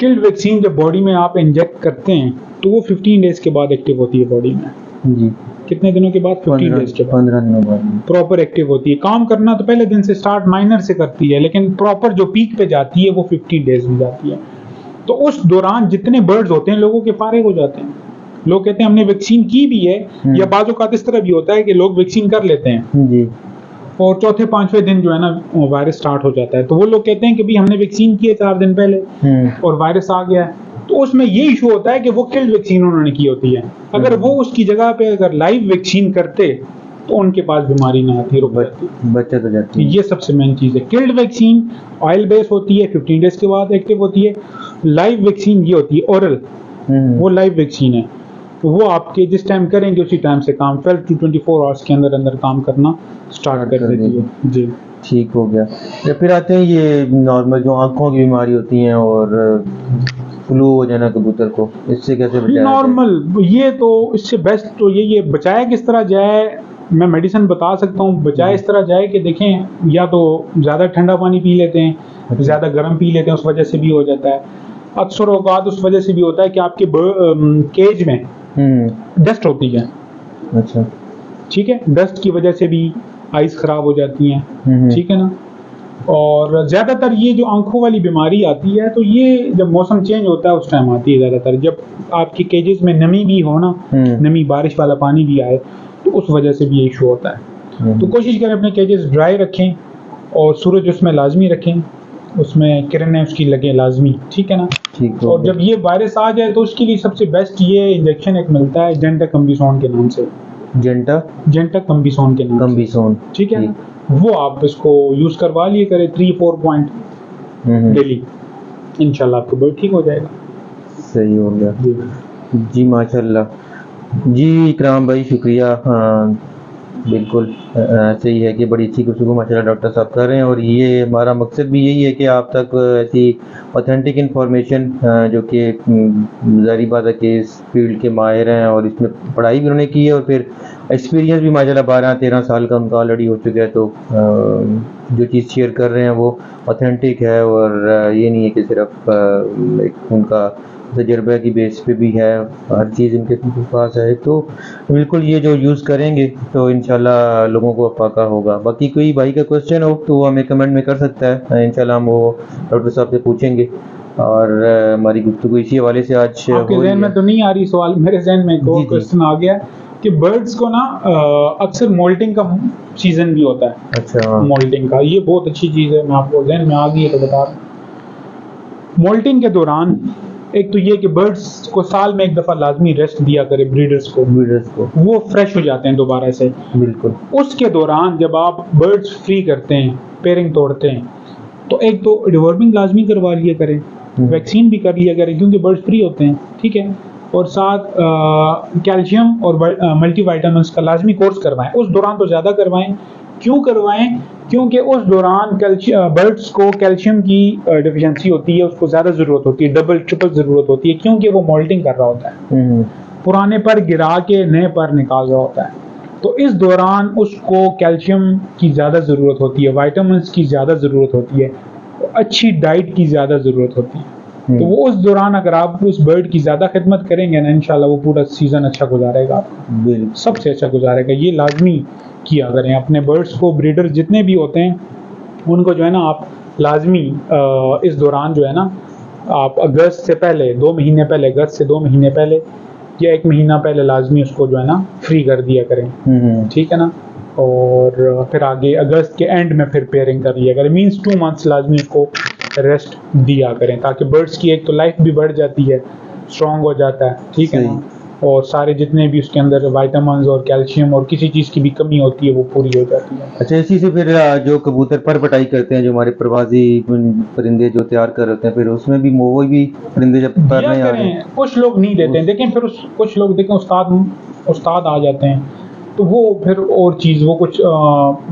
किल्ड वैक्सीन जब बॉडी में आप इंजेक्ट करते हैं तो वो 15 डेज के बाद एक्टिव होती है बॉडी में। जी कितने दिनों के बाद? 15 डेज के बाद 15 दिनों बाद प्रॉपर एक्टिव होती है। काम करना तो पहले दिन से स्टार्ट माइनर से करती है, लेकिन प्रॉपर जो पीक पे जाती है वो 15 डेज में जाती है। तो उस दौरान जितने बर्ड्स होते हैं लोगों के फारिग हो जाते हैं। लोग कहते हैं हमने वैक्सीन की भी है, या बाजू का इस तरह भी होता है कि लोग वैक्सीन कर लेते हैं जी और चौथे पांचवें दिन जो है ना वायरस स्टार्ट हो जाता है, तो वो लोग कहते हैं कि भाई हमने वैक्सीन की है 4 दिन पहले और वायरस आ गया है। तो उसमें ये इशू होता है कि वो किल्ड वैक्सीन उन्होंने की होती है। अगर वो उसकी जगह पे अगर लाइव वैक्सीन करते तो उनके पास बीमारी ना आती, रुक जाती। बच्चा तो जाती है। ये सबसे मेन चीज़ है। किल्ड वैक्सीन ऑयल बेस होती है, 15 डेज के बाद एक्टिव होती है। लाइव वैक्सीन ये होती है ओरल, वो लाइव वैक्सीन है, तो वो आपके जिस टाइम करेंगे उसी टाइम से काम 12 to 24 आवर्स के अंदर अंदर काम करना स्टार्ट कर देती है। जी ठीक हो गया। या फिर आते हैं ये नॉर्मल जो आंखों की बीमारी होती हैं और फ्लू हो जाना कबूतर को, इससे कैसे बचाया जाए? नॉर्मल ये तो इससे बेस्ट तो ये बचाया किस तरह जाए, मैं मेडिसिन बता सकता हूँ। बचाया इस तरह जाए कि देखें, या तो ज़्यादा ठंडा पानी पी लेते हैं, ज़्यादा गर्म पी लेते हैं, उस वजह से भी हो जाता है। अक्सर औकात उस वजह से भी होता है कि आपके केज में डस्ट होती है, अच्छा ठीक है, डस्ट की वजह से भी आइज खराब हो जाती हैं, ठीक है ना। और ज़्यादातर ये जो आंखों वाली बीमारी आती है तो ये जब मौसम चेंज होता है उस टाइम आती है ज़्यादातर, जब आपकी केजेस में नमी भी हो ना, नमी बारिश वाला पानी भी आए तो उस वजह से भी ये इशू होता है। तो कोशिश करें अपने केजेस ड्राई रखें और सूरज उसमें लाजमी रखें, उसमें किरणें उसकी लगे लाजमी, ठीक है ना। ठीक और जब ये वायरस आ जाए तो उसके लिए सबसे बेस्ट ये इंजेक्शन एक मिलता है जेंटाकम्बिसोन के नाम से, जेंटाकम्बिसोन के नाम से, कम्बिसोन, ठीक है ना। वो आप इसको यूज़ करवा लिए करें 3-4 पॉइंट डेली, इंशाल्लाह आपको बहुत ठीक हो जाएगा। सही हो गया जी जी, माशाल्लाह जी। इकराम भाई शुक्रिया। हाँ बिल्कुल सही है कि बड़ी अच्छी गुफ्तगू माशाल्लाह डॉक्टर साहब कर रहे हैं, और ये हमारा मकसद भी यही है कि आप तक ऐसी ऑथेंटिक इन्फॉर्मेशन जो कि ज़ाहिर बात है कि इस फील्ड के माहिर हैं और इसमें पढ़ाई भी उन्होंने की है और फिर एक्सपीरियंस भी माशाल्लाह 12-13 साल का उनका ऑलरेडी हो चुका है, तो जो चीज़ शेयर कर रहे हैं वो ऑथेंटिक है, और ये नहीं है कि सिर्फ एक उनका तजर्बा की बेस पे भी है, हर चीज़ इनके पास है। तो बिल्कुल ये जो यूज़ करेंगे तो इंशाल्लाह लोगों को फाका होगा। बाकी कोई भाई का क्वेश्चन हो तो वो हमें कमेंट में कर सकता है, इंशाल्लाह हम वो डॉक्टर साहब से पूछेंगे। और हमारी गुफ्तगू इसी हवाले से आज आपके जहन में तो नहीं आ रही सवाल, मेरे जहन में एक और क्वेश्चन आ गया कि बर्ड्स को ना अक्सर मोल्टिंग का सीजन भी होता है। अच्छा, मोल्टिंग का ये बहुत अच्छी चीज़ है, मैं आपको जहन में आ गई है तो बता रहा हूँ। मोल्टिंग के दौरान एक तो ये कि बर्ड्स को साल में एक दफ़ा लाजमी रेस्ट दिया करे ब्रीडर्स को, वो फ्रेश हो जाते हैं दोबारा से। बिल्कुल। उसके दौरान जब आप बर्ड्स फ्री करते हैं, पेयरिंग तोड़ते हैं, तो एक तो डिवॉर्मिंग लाजमी करवा लिया करें, वैक्सीन भी कर लिया करें क्योंकि बर्ड्स फ्री होते हैं, ठीक है। और साथ कैल्शियम और मल्टीविटामिन्स का लाजमी कोर्स करवाएं। उस दौरान तो ज़्यादा करवाएं। क्यों करवाएं? क्योंकि उस दौरान बर्ड्स को कैल्शियम की डिफिशिएंसी होती है, उसको ज़्यादा ज़रूरत होती है, डबल ट्रिपल ज़रूरत होती है, क्योंकि वो मोल्टिंग कर रहा होता है, पुराने पर गिरा के नए पर निकाल रहा होता है। तो इस दौरान उसको कैल्शियम की ज़्यादा ज़रूरत होती है, विटामिन्स की ज़्यादा ज़रूरत होती है, अच्छी डाइट की ज़्यादा ज़रूरत होती है। तो वो उस दौरान अगर आप उस बर्ड की ज़्यादा खिदमत करेंगे ना, इंशाल्लाह वो पूरा सीज़न अच्छा गुजारेगा, सबसे अच्छा गुजारेगा। ये लाजमी किया करें अपने बर्ड्स को। ब्रीडर जितने भी होते हैं उनको जो है ना आप लाजमी इस दौरान जो है ना आप अगस्त से पहले 2 महीने पहले, अगस्त से 2 महीने पहले या 1 महीना पहले लाजमी उसको जो है ना फ्री कर दिया करें, ठीक है ना। और फिर आगे अगस्त के एंड में फिर पेयरिंग कर लिया करें। मीन्स 2 मंथ्स लाजमी उसको रेस्ट दिया करें, ताकि बर्ड्स की एक तो लाइफ भी बढ़ जाती है, स्ट्रॉन्ग हो जाता है, ठीक है ना। और सारे जितने भी उसके अंदर विटामिन्स और कैल्शियम और किसी चीज़ की भी कमी होती है वो पूरी हो जाती है। अच्छा, इसी से फिर जो कबूतर पर पटाई करते हैं, जो हमारे प्रवासी परिंदे जो तैयार कर होते हैं, फिर उसमें भी वो भी परिंदे जब पर नहीं आ रहे हैं, कुछ लोग नहीं देते हैं, लेकिन फिर कुछ लोग देखें उस्ताद आ जाते हैं तो वो फिर और चीज़ वो कुछ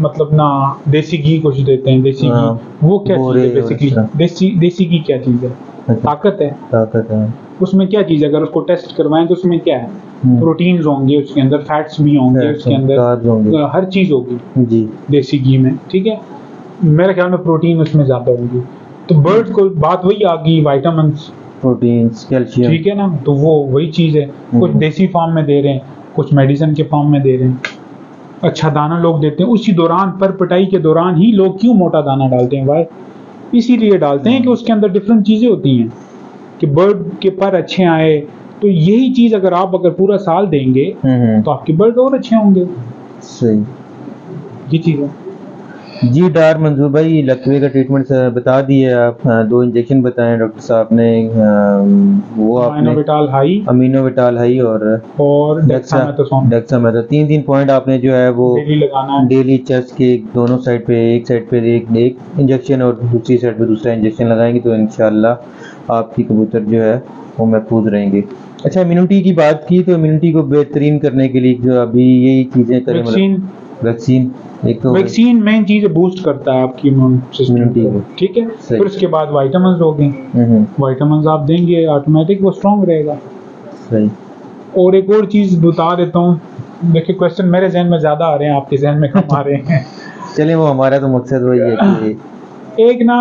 मतलब ना देसी घी कुछ देते हैं, देसी घी वो क्या चीज़ है बेसिकली, देसी घी क्या चीज़ है? ताकत है। उसमें क्या चीज़ है? अगर उसको टेस्ट करवाएं तो उसमें क्या है? प्रोटीन्स होंगे उसके अंदर, फैट्स भी होंगे उसके अंदर, हर चीज़ होगी जी देसी घी में, ठीक है। मेरे ख्याल में प्रोटीन उसमें ज़्यादा होगी। तो बर्ड्स को बात वही आ गई, विटामिन्स, प्रोटीन्स, कैल्शियम, ठीक है ना। तो वो वही चीज़ है, कुछ देसी फार्म में दे रहे हैं, कुछ मेडिसिन के फार्म में दे रहे हैं। अच्छा दाना लोग देते हैं उसी दौरान, पर पटाई के दौरान ही लोग क्यों मोटा दाना डालते हैं भाई? इसीलिए डालते हैं कि उसके अंदर डिफरेंट चीज़ें होती हैं कि बर्ड के पर अच्छे आए। तो यही चीज़ अगर पूरा साल देंगे तो आपके बर्ड और अच्छे होंगे। सही, ये चीज़ है जी। डार मंजूर भाई, लकवे का ट्रीटमेंट बता दिए आप, 2 इंजेक्शन बताएं डॉक्टर साहब ने, वो आपने अमीनोविटाल हाई और डेक्सामेथासोन 3 पॉइंट आपने जो है वो डेली चेस्ट के दोनों साइड पे, एक साइड पे एक इंजेक्शन और दूसरी साइड पे दूसरा इंजेक्शन लगाएंगे तो इंशाल्लाह आपकी कबूतर जो है वो महफूज रहेंगे। अच्छा, इम्यूनिटी की बात की तो इम्यूनिटी को बेहतरीन करने के लिए जो अभी यही चीज़ें करें, वैक्सीन एक तो वैक्सीन मेन चीज़ बूस्ट करता है आपकी इम्यून सिस्टम को, ठीक है। फिर उसके बाद विटामिन्स हो गए, विटामिन्स आप देंगे ऑटोमेटिक वो स्ट्रॉन्ग रहेगा। सही। और एक और चीज़ बता देता हूँ, देखिए क्वेश्चन मेरे जहन में ज़्यादा आ रहे हैं, आपके जहन में कम आ रहे हैं। चलिए, वो हमारा तो मकसद वही है कि एक ना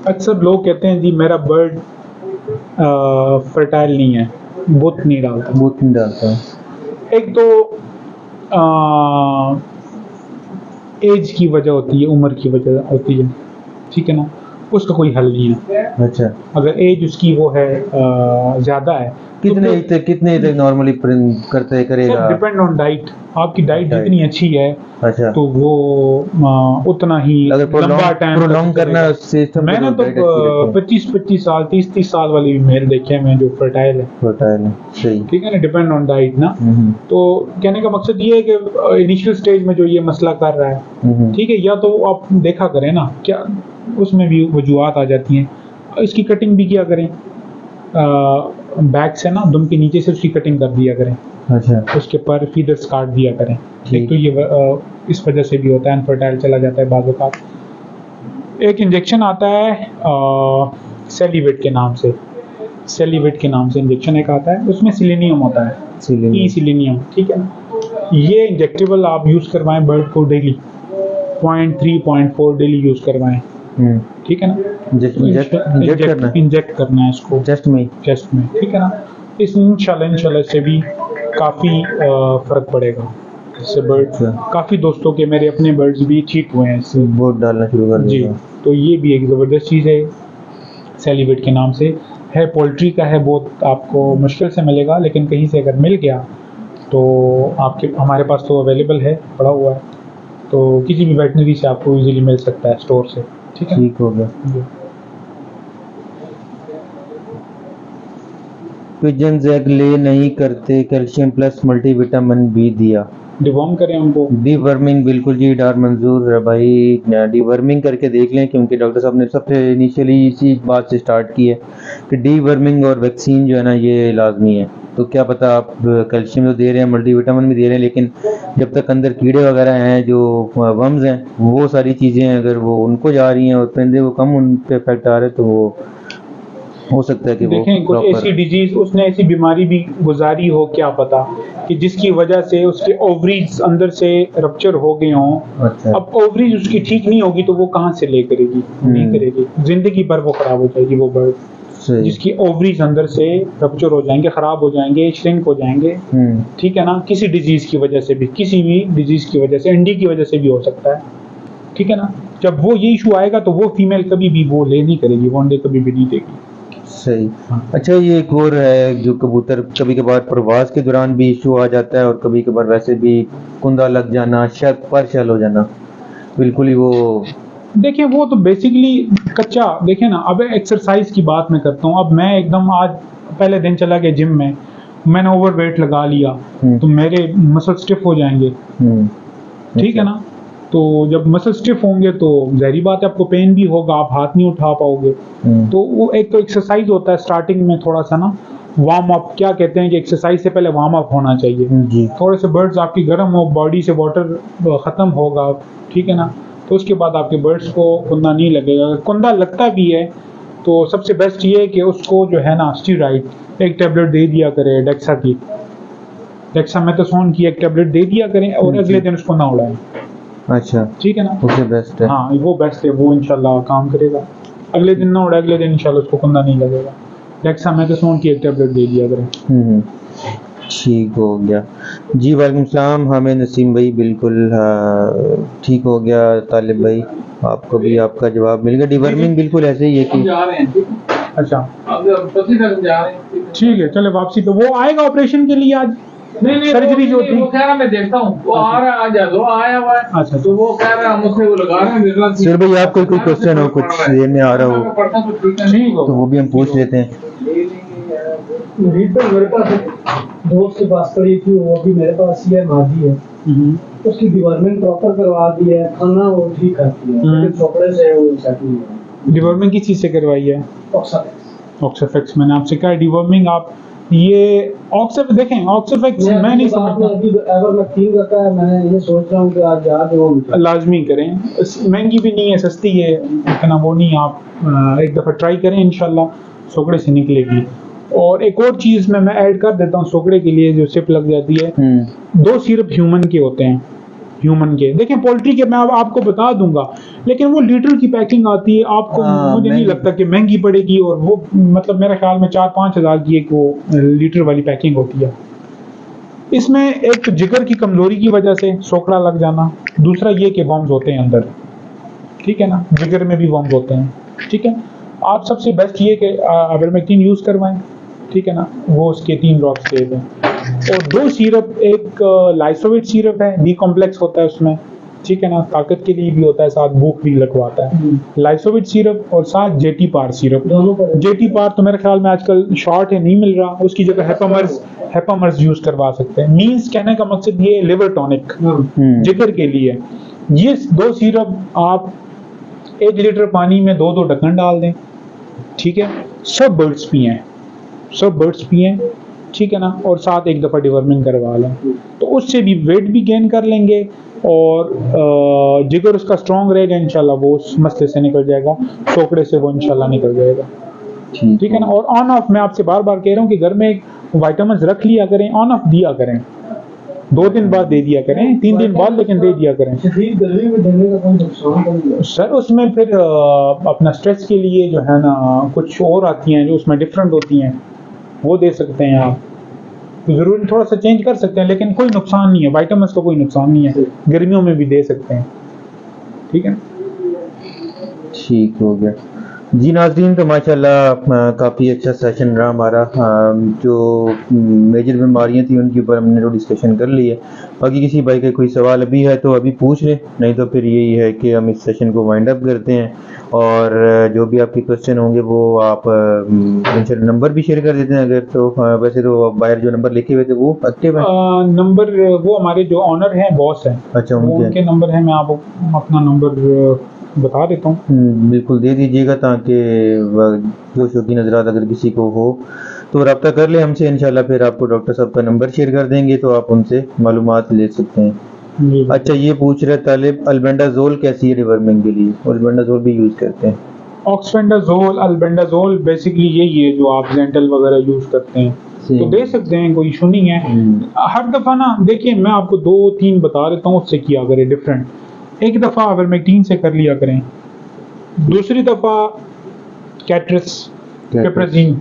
अक्सर लोग कहते हैं जी मेरा बर्ड फर्टाइल नहीं है, बूथ नहीं डालता। एक तो एज की वजह होती है, उम्र की वजह होती है, ठीक है ना। उसका कोई हल नहीं है। अच्छा, अगर एज उसकी वो है ज़्यादा है, कितने तक नॉर्मली करेगा? Depend on diet. आपकी डाइट जितनी अच्छी है, अच्छा, तो वो उतना ही लंबा टाइम प्रोलॉन्ग करना सिस्टम। मैंने तो 25 साल 30 साल वाले भी मेल देखे हैं मैं जो फर्टाइल है। सही, ठीक है ना, डिपेंड ऑन डाइट ना। तो कहने का मकसद ये है कि इनिशियल स्टेज में जो ये मसला कर रहा है, ठीक है, या तो आप देखा करें ना, क्या उसमें भी वजूहात आ जाती हैं। इसकी कटिंग भी किया करें, बैक से ना दुम के नीचे से उसकी कटिंग कर दिया करें। अच्छा, उसके पर फीदर्स काट दिया करें। एक तो ये इस वजह से भी होता है, अनफर्टाइल चला जाता है बाज़ औक़ात। एक इंजेक्शन आता है सेलिवेट के नाम से इंजेक्शन एक आता है, उसमें सिलेनियम होता है, सिलेनियम, ठीक है ना। ये इंजेक्टेबल आप यूज़ करवाएं बर्ड को डेली, 0.3 0.4 डेली यूज़ करवाएं, ठीक है ना। इंजेक्ट करना है इसको चेस्ट में, ठीक है ना। इस इंशाल्लाह से भी काफ़ी फ़र्क पड़ेगा। इससे बर्ड, काफ़ी दोस्तों के मेरे अपने बर्ड्स भी ठीक हुए हैं इससे, बोर्ड डालना शुरू कर दिया जी। तो ये भी एक ज़बरदस्त चीज़ है, सेलिवेट के नाम से है। पोल्ट्री का है, बहुत आपको मुश्किल से मिलेगा, लेकिन कहीं से अगर मिल गया तो हमारे पास तो अवेलेबल है, पड़ा हुआ है, तो किसी भी वेटनरी से आपको इजीली मिल सकता है, स्टोर से, ठीक है। ठीक हो गया। पिजन्स एग ले नहीं करते, कैल्शियम प्लस मल्टीविटामिन बी दिया। डिवॉर्म करें उनको। डीवर्मिंग बिल्कुल जी, डार मंजूर भाई, डीवर्मिंग करके देख लें, क्योंकि डॉक्टर साहब ने सबसे इनिशियली इसी बात से स्टार्ट की है कि डीवर्मिंग और वैक्सीन जो है ना ये लाजमी है। तो क्या पता आप कैल्शियम तो दे रहे हैं, मल्टीविटामिन भी दे रहे हैं, लेकिन जब तक अंदर कीड़े वगैरह हैं जो वर्म्स हैं वो सारी चीज़ें अगर वो उनको जा रही हैं और परिंदे को कम उन पे इफेक्ट आ रहे हैं तो वो हो सकता है कि वो देखें कुछ ऐसी प्रॉपर। डिजीज उसने ऐसी बीमारी भी गुजारी हो, क्या पता कि जिसकी वजह से उसके ओवरीज अंदर से रप्चर हो गए हों। अच्छा। अब ओवरीज उसकी ठीक नहीं होगी तो वो कहाँ से ले करेगी, नहीं करेगी, जिंदगी भर वो खराब हो जाएगी। वो बर्ड सही। जिसकी ओवरीज अंदर से रप्चर हो जाएंगे, खराब हो जाएंगे, श्रिंक हो जाएंगे, ठीक है ना, किसी डिजीज की वजह से भी, किसी भी डिजीज की वजह से, एंडी की वजह से भी हो सकता है, ठीक है ना। जब वो ये इशू आएगा तो वो फीमेल कभी भी वो ले नहीं करेगी, वो अंडे कभी भी नहीं देगी। सही। अच्छा, ये एक और है जो कबूतर कभी कभार प्रवास के दौरान भी इशू आ जाता है और कभी कभार वैसे भी कुंदा लग जाना, शक पर शल हो जाना, बिल्कुल ही वो। देखिए वो तो बेसिकली कच्चा, देखिए ना, अब एक्सरसाइज की बात मैं करता हूँ। अब मैं एकदम आज पहले दिन चला गया जिम में, मैंने ओवरवेट लगा लिया तो मेरे मसल स्टिफ हो जाएंगे, ठीक है ना। तो जब मसल स्टिफ होंगे तो ज़ाहिर बात है आपको पेन भी होगा, आप हाथ नहीं उठा पाओगे। तो वो एक तो एक्सरसाइज होता है स्टार्टिंग में थोड़ा सा ना वार्म अप, क्या कहते हैं कि एक्सरसाइज से पहले वार्म अप होना चाहिए जी। थोड़े से बर्ड्स आपकी गर्म हो, बॉडी से वाटर ख़त्म होगा, ठीक है ना। तो उसके बाद आपके बर्ड्स को कुंदा नहीं लगेगा। कुंदा लगता भी है तो सबसे बेस्ट ये है कि उसको जो है ना स्टीरॉइड एक टैबलेट दे दिया करें, डेक्सा की, डेक्सामेथासोन की एक टैबलेट दे दिया करें और अगले दिन उसको ना उड़ाएं। अच्छा, ठीक है ना, ओके, बेस्ट है। हाँ वो बेस्ट है, वो इंशाल्लाह काम करेगा। अगले दिन ना उड़े, अगले दिन इंशाल्लाह उसको कुंदा नहीं लगेगा। डेक्सामेथासोन की एक टैबलेट दे दिया करें। ठीक हो गया जी। वालेकुम सलाम। हमें नसीम भाई बिल्कुल ठीक हो गया। तालिब भाई आपको भी आपका जवाब मिल गया। डिवर्मिंग बिल्कुल ऐसे ही है हम कि जा रहे हैं, ठीक है? अच्छा अब पति तक जा रहे हैं, ठीक है, चले वापसी पे। वो आएगा ऑपरेशन के लिए आज, नहीं सर्जरी जो थी। वो कह रहा मैं देखता हूँ, वो आ रहा है, आज दो आया हुआ है। अच्छा। तो वो कह रहा है मुझसे वो लगा रहे हैं बिरला की। सर भाई आपको कोई क्वेश्चन हो, कुछ ये में आ रहा हो पढ़ता तो ठीक है, ठीक हो तो वो भी हम पूछ लेते हैं। मुझे तो मेरे पास एक दोस्त के पास पड़ी थी, वो भी मेरे पास ही है, मादी है। उसकी डिवर्मिंग प्रॉपर करवा दी है, खाना वो ठीक खाती है, लेकिन चोपड़े से वो सेट नहीं है। डिवर्मिंग किस चीज़ से करवाई है? ऑक्सीफेक्स। मैंने आपसे कहा डिवर्मिंग आप ये ऑक्सीफ देखें, ऑक्सीफेक्स मैं नहीं समझता। अगर मैं फील करता है, मैं ये सोच रहा हूँ कि आज याद वो लाजमी करें, महंगी भी नहीं है, सस्ती है, इतना वो नहीं। आप एक दफ़ा ट्राई करें, इंशाल्लाह सोकड़े से निकलेगी। और एक और चीज़ मैं ऐड कर देता हूँ सोकड़े के लिए जो सिप लग जाती है, 2 सिरप ह्यूमन के होते हैं, ह्यूमन के। देखिए पोल्ट्री के मैं आपको बता दूंगा, लेकिन वो लीटर की पैकिंग आती है, आपको मुझे नहीं लगता कि महंगी पड़ेगी। और वो मतलब मेरे ख्याल में 4-5 हज़ार की एक वो लीटर वाली पैकिंग होती है। इसमें एक तो जिगर की कमजोरी की वजह से सोकड़ा लग जाना, दूसरा ये कि वर्म्स होते हैं अंदर, ठीक है ना, जिगर में भी वर्म्स होते हैं, ठीक है। आप सबसे बेस्ट ये कि आइवरमेक्टिन यूज़ करवाएं, ठीक है ना, वो उसके 3 ड्रॉप्स दे दें। और 2 सिरप, एक लाइसोविट सिरप है, बी कॉम्प्लेक्स होता है उसमें, ठीक है ना, ताकत के लिए भी होता है, साथ भूख भी लगवाता है। लाइसोविट सिरप और साथ जेटी पार सिरप। जेटी पार तो मेरे ख्याल में आजकल शॉर्ट है, नहीं मिल रहा, उसकी जगह हेपामर्स यूज करवा सकते हैं। मीन्स कहने का मकसद ये लिवर टॉनिक जिगर के लिए। ये 2 सिरप आप 1 लीटर पानी में 2-2 ढक्कन डाल दें, ठीक है, सब बर्ड्स पिएं, ठीक है ना, और साथ एक दफ़ा डिवर्मिंग करवा लें, तो उससे भी वेट भी गेन कर लेंगे और जिगर उसका स्ट्रॉन्ग रहेगा, इंशाल्लाह वो उस मसले से निकल जाएगा, सोकड़े से वो इंशाल्लाह निकल जाएगा, ठीक है ना। और ऑन ऑफ मैं आपसे बार बार कह रहा हूँ कि घर में विटामिन रख लिया करें, ऑन ऑफ दिया करें, 2 दिन बाद दे दिया करें, 3 दिन बाद, लेकिन दे दिया करें। गर्मी में देने का कोई नुकसान नहीं है सर। उसमें फिर अपना स्ट्रेस के लिए जो है ना कुछ और आती हैं जो उसमें डिफरेंट होती हैं, वो दे सकते हैं आप। तो ज़रूरी थोड़ा सा चेंज कर सकते हैं, लेकिन कोई नुकसान नहीं है, विटामिन का कोई नुकसान नहीं है, गर्मियों में भी दे सकते हैं, ठीक है। ठीक हो गया जी नाज़रीन, तो माशाल्लाह काफ़ी अच्छा सेशन रहा हमारा। जो मेजर बीमारियां थी उनके ऊपर हमने जो डिस्कशन कर ली है। बाकी किसी भाई का कोई सवाल अभी है तो अभी पूछ ले, नहीं तो फिर यही है कि हम इस सेशन को वाइंड अप करते हैं। और जो भी आपके क्वेश्चन होंगे वो आप इंशाल्लाह नंबर भी शेयर कर देते हैं अगर तो। वैसे तो बाहर जो नंबर लिखे हुए थे वो एक्टिव है? नंबर वो हमारे जो ऑनर हैं, बॉस हैं, अच्छा, वो उनके नंबर हैं। मैं आपको अपना नंबर बता देता हूँ। बिल्कुल दे दीजिएगा ताकि जो शौकीन हज़रात अगर किसी को हो तो रब्ता कर ले हमसे। इंशाल्लाह फिर आपको डॉक्टर साहब का नंबर शेयर कर देंगे तो आप उनसे मालूमात ले सकते हैं। जी। अच्छा, ये पूछ रहे तालिब अल्बेंडाजोल कैसी है डिवर्मिंग के लिए? अल्बेंडाजोल भी यूज़ करते हैं? ऑक्सफेंडाजोल, अल्बेंडाजोल बेसिकली यही है जो आप जेंटल वगैरह यूज करते हैं, तो दे सकते हैं, कोई इशू नहीं है। हर दफ़ा ना देखिए, मैं आपको 2-3 बता देता हूँ, उससे किया करें डिफरेंट। एक दफ़ा अवर्मेक्टिन से कर लिया करें, दूसरी दफ़ा कैट्रेज़िन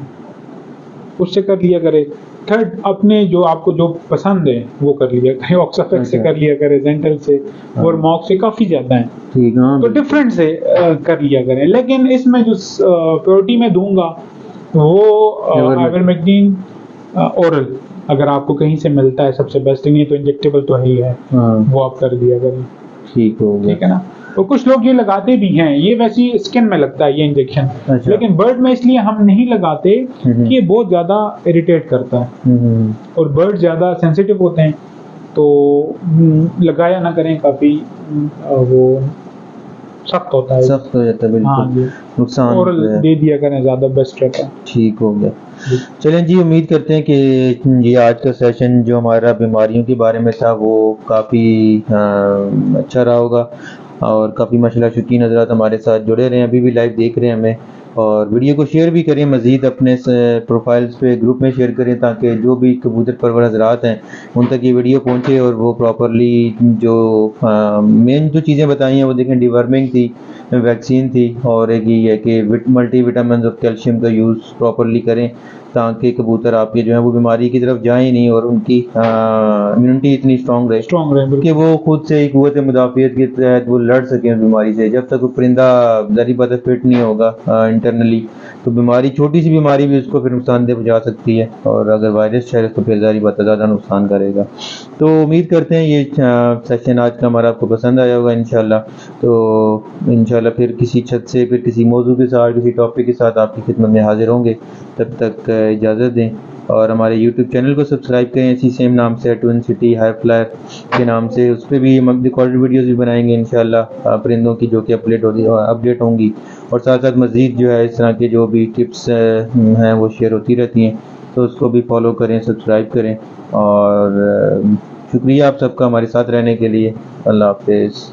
उससे कर लिया करें, थर्ड अपने जो आपको जो पसंद है वो कर लिया करें। ऑक्साफेक्स से कर लिया करें, जेंटल से और मॉक से काफ़ी ज़्यादा है, ठीक है। तो डिफरेंट से कर लिया करें। लेकिन इसमें जो प्योरिटी में दूंगा वो आइवरमेक्टिन ओरल, अगर आपको कहीं से मिलता है सबसे बेस्ट, नहीं तो इंजेक्टेबल तो है ही है, वो आप कर दिया करें। ठीक हो गया। ठीक है ना। तो कुछ लोग ये लगाते भी हैं, ये वैसी स्किन में लगता है ये इंजेक्शन। अच्छा। लेकिन बर्ड में इसलिए हम नहीं लगाते कि ये बहुत ज़्यादा इरिटेट करता है और बर्ड ज़्यादा सेंसिटिव होते हैं, तो लगाया ना करें, काफ़ी वो सख्त होता है, सख्त हो जाता है बिल्कुल। हाँ जी, नुकसान ओरल दे दिया करें, ज़्यादा बेस्ट रहता है। ठीक हो गया। चलें जी, उम्मीद करते हैं कि ये आज का सेशन जो हमारा बीमारियों के बारे में था वो काफ़ी अच्छा रहा होगा और काफ़ी माशाल्लाह शौकीन हज़रात हमारे साथ जुड़े रहे हैं, अभी भी लाइव देख रहे हैं हमें। और वीडियो को शेयर भी करें, मज़ीद अपने प्रोफाइल्स पे ग्रुप में शेयर करें ताकि जो भी कबूतर परवर हज़रात हैं उन तक ये वीडियो पहुंचे और वो प्रॉपरली जो मेन जो चीज़ें बताई हैं वो देखें। डिवर्मिंग थी, वैक्सीन थी, और एक ये है कि मल्टी विटामिन और कैल्शियम का यूज़ प्रॉपरली करें ताकि कबूतर आपके जो है वो बीमारी की तरफ जाए नहीं और उनकी इम्यूनिटी इतनी स्ट्रॉन्ग रहे कि वो खुद से ही क़ुव्वत मुदाफ़ियत के तहत वो लड़ सकें बीमारी से। जब तक वो परिंदा ज़ाहिर बात है फिट नहीं होगा इंटरनली, तो बीमारी, छोटी सी बीमारी भी उसको फिर नुकसानदेह पहुंचा सकती है, और अगर वायरस है तो फिर ज़ाहिर बात है ज़्यादा नुकसान करेगा। तो उम्मीद करते हैं ये सेशन आज का हमारा आपको पसंद आया होगा इंशाल्लाह। तो इंशाल्लाह फिर किसी छत से, फिर किसी मौजू के साथ, किसी टॉपिक के साथ आपकी खिदमत में हाजिर होंगे। तब तक इजाज़त दें और हमारे YouTube चैनल को सब्सक्राइब करें, इसी सेम नाम से ट्विन सिटी हाई फ्लायर के नाम से। उस पर भी हम रिकॉर्डेड वीडियोज़ भी बनाएंगे इंशाल्लाह परिंदों की, जो कि अपडेट होंगी, और साथ साथ मज़ीद जो है इस तरह के जो भी टिप्स हैं वो शेयर होती रहती हैं, तो उसको भी फॉलो करें, सब्सक्राइब करें। और शुक्रिया आप सबका हमारे साथ रहने के लिए। अल्लाह हाफ़िज़।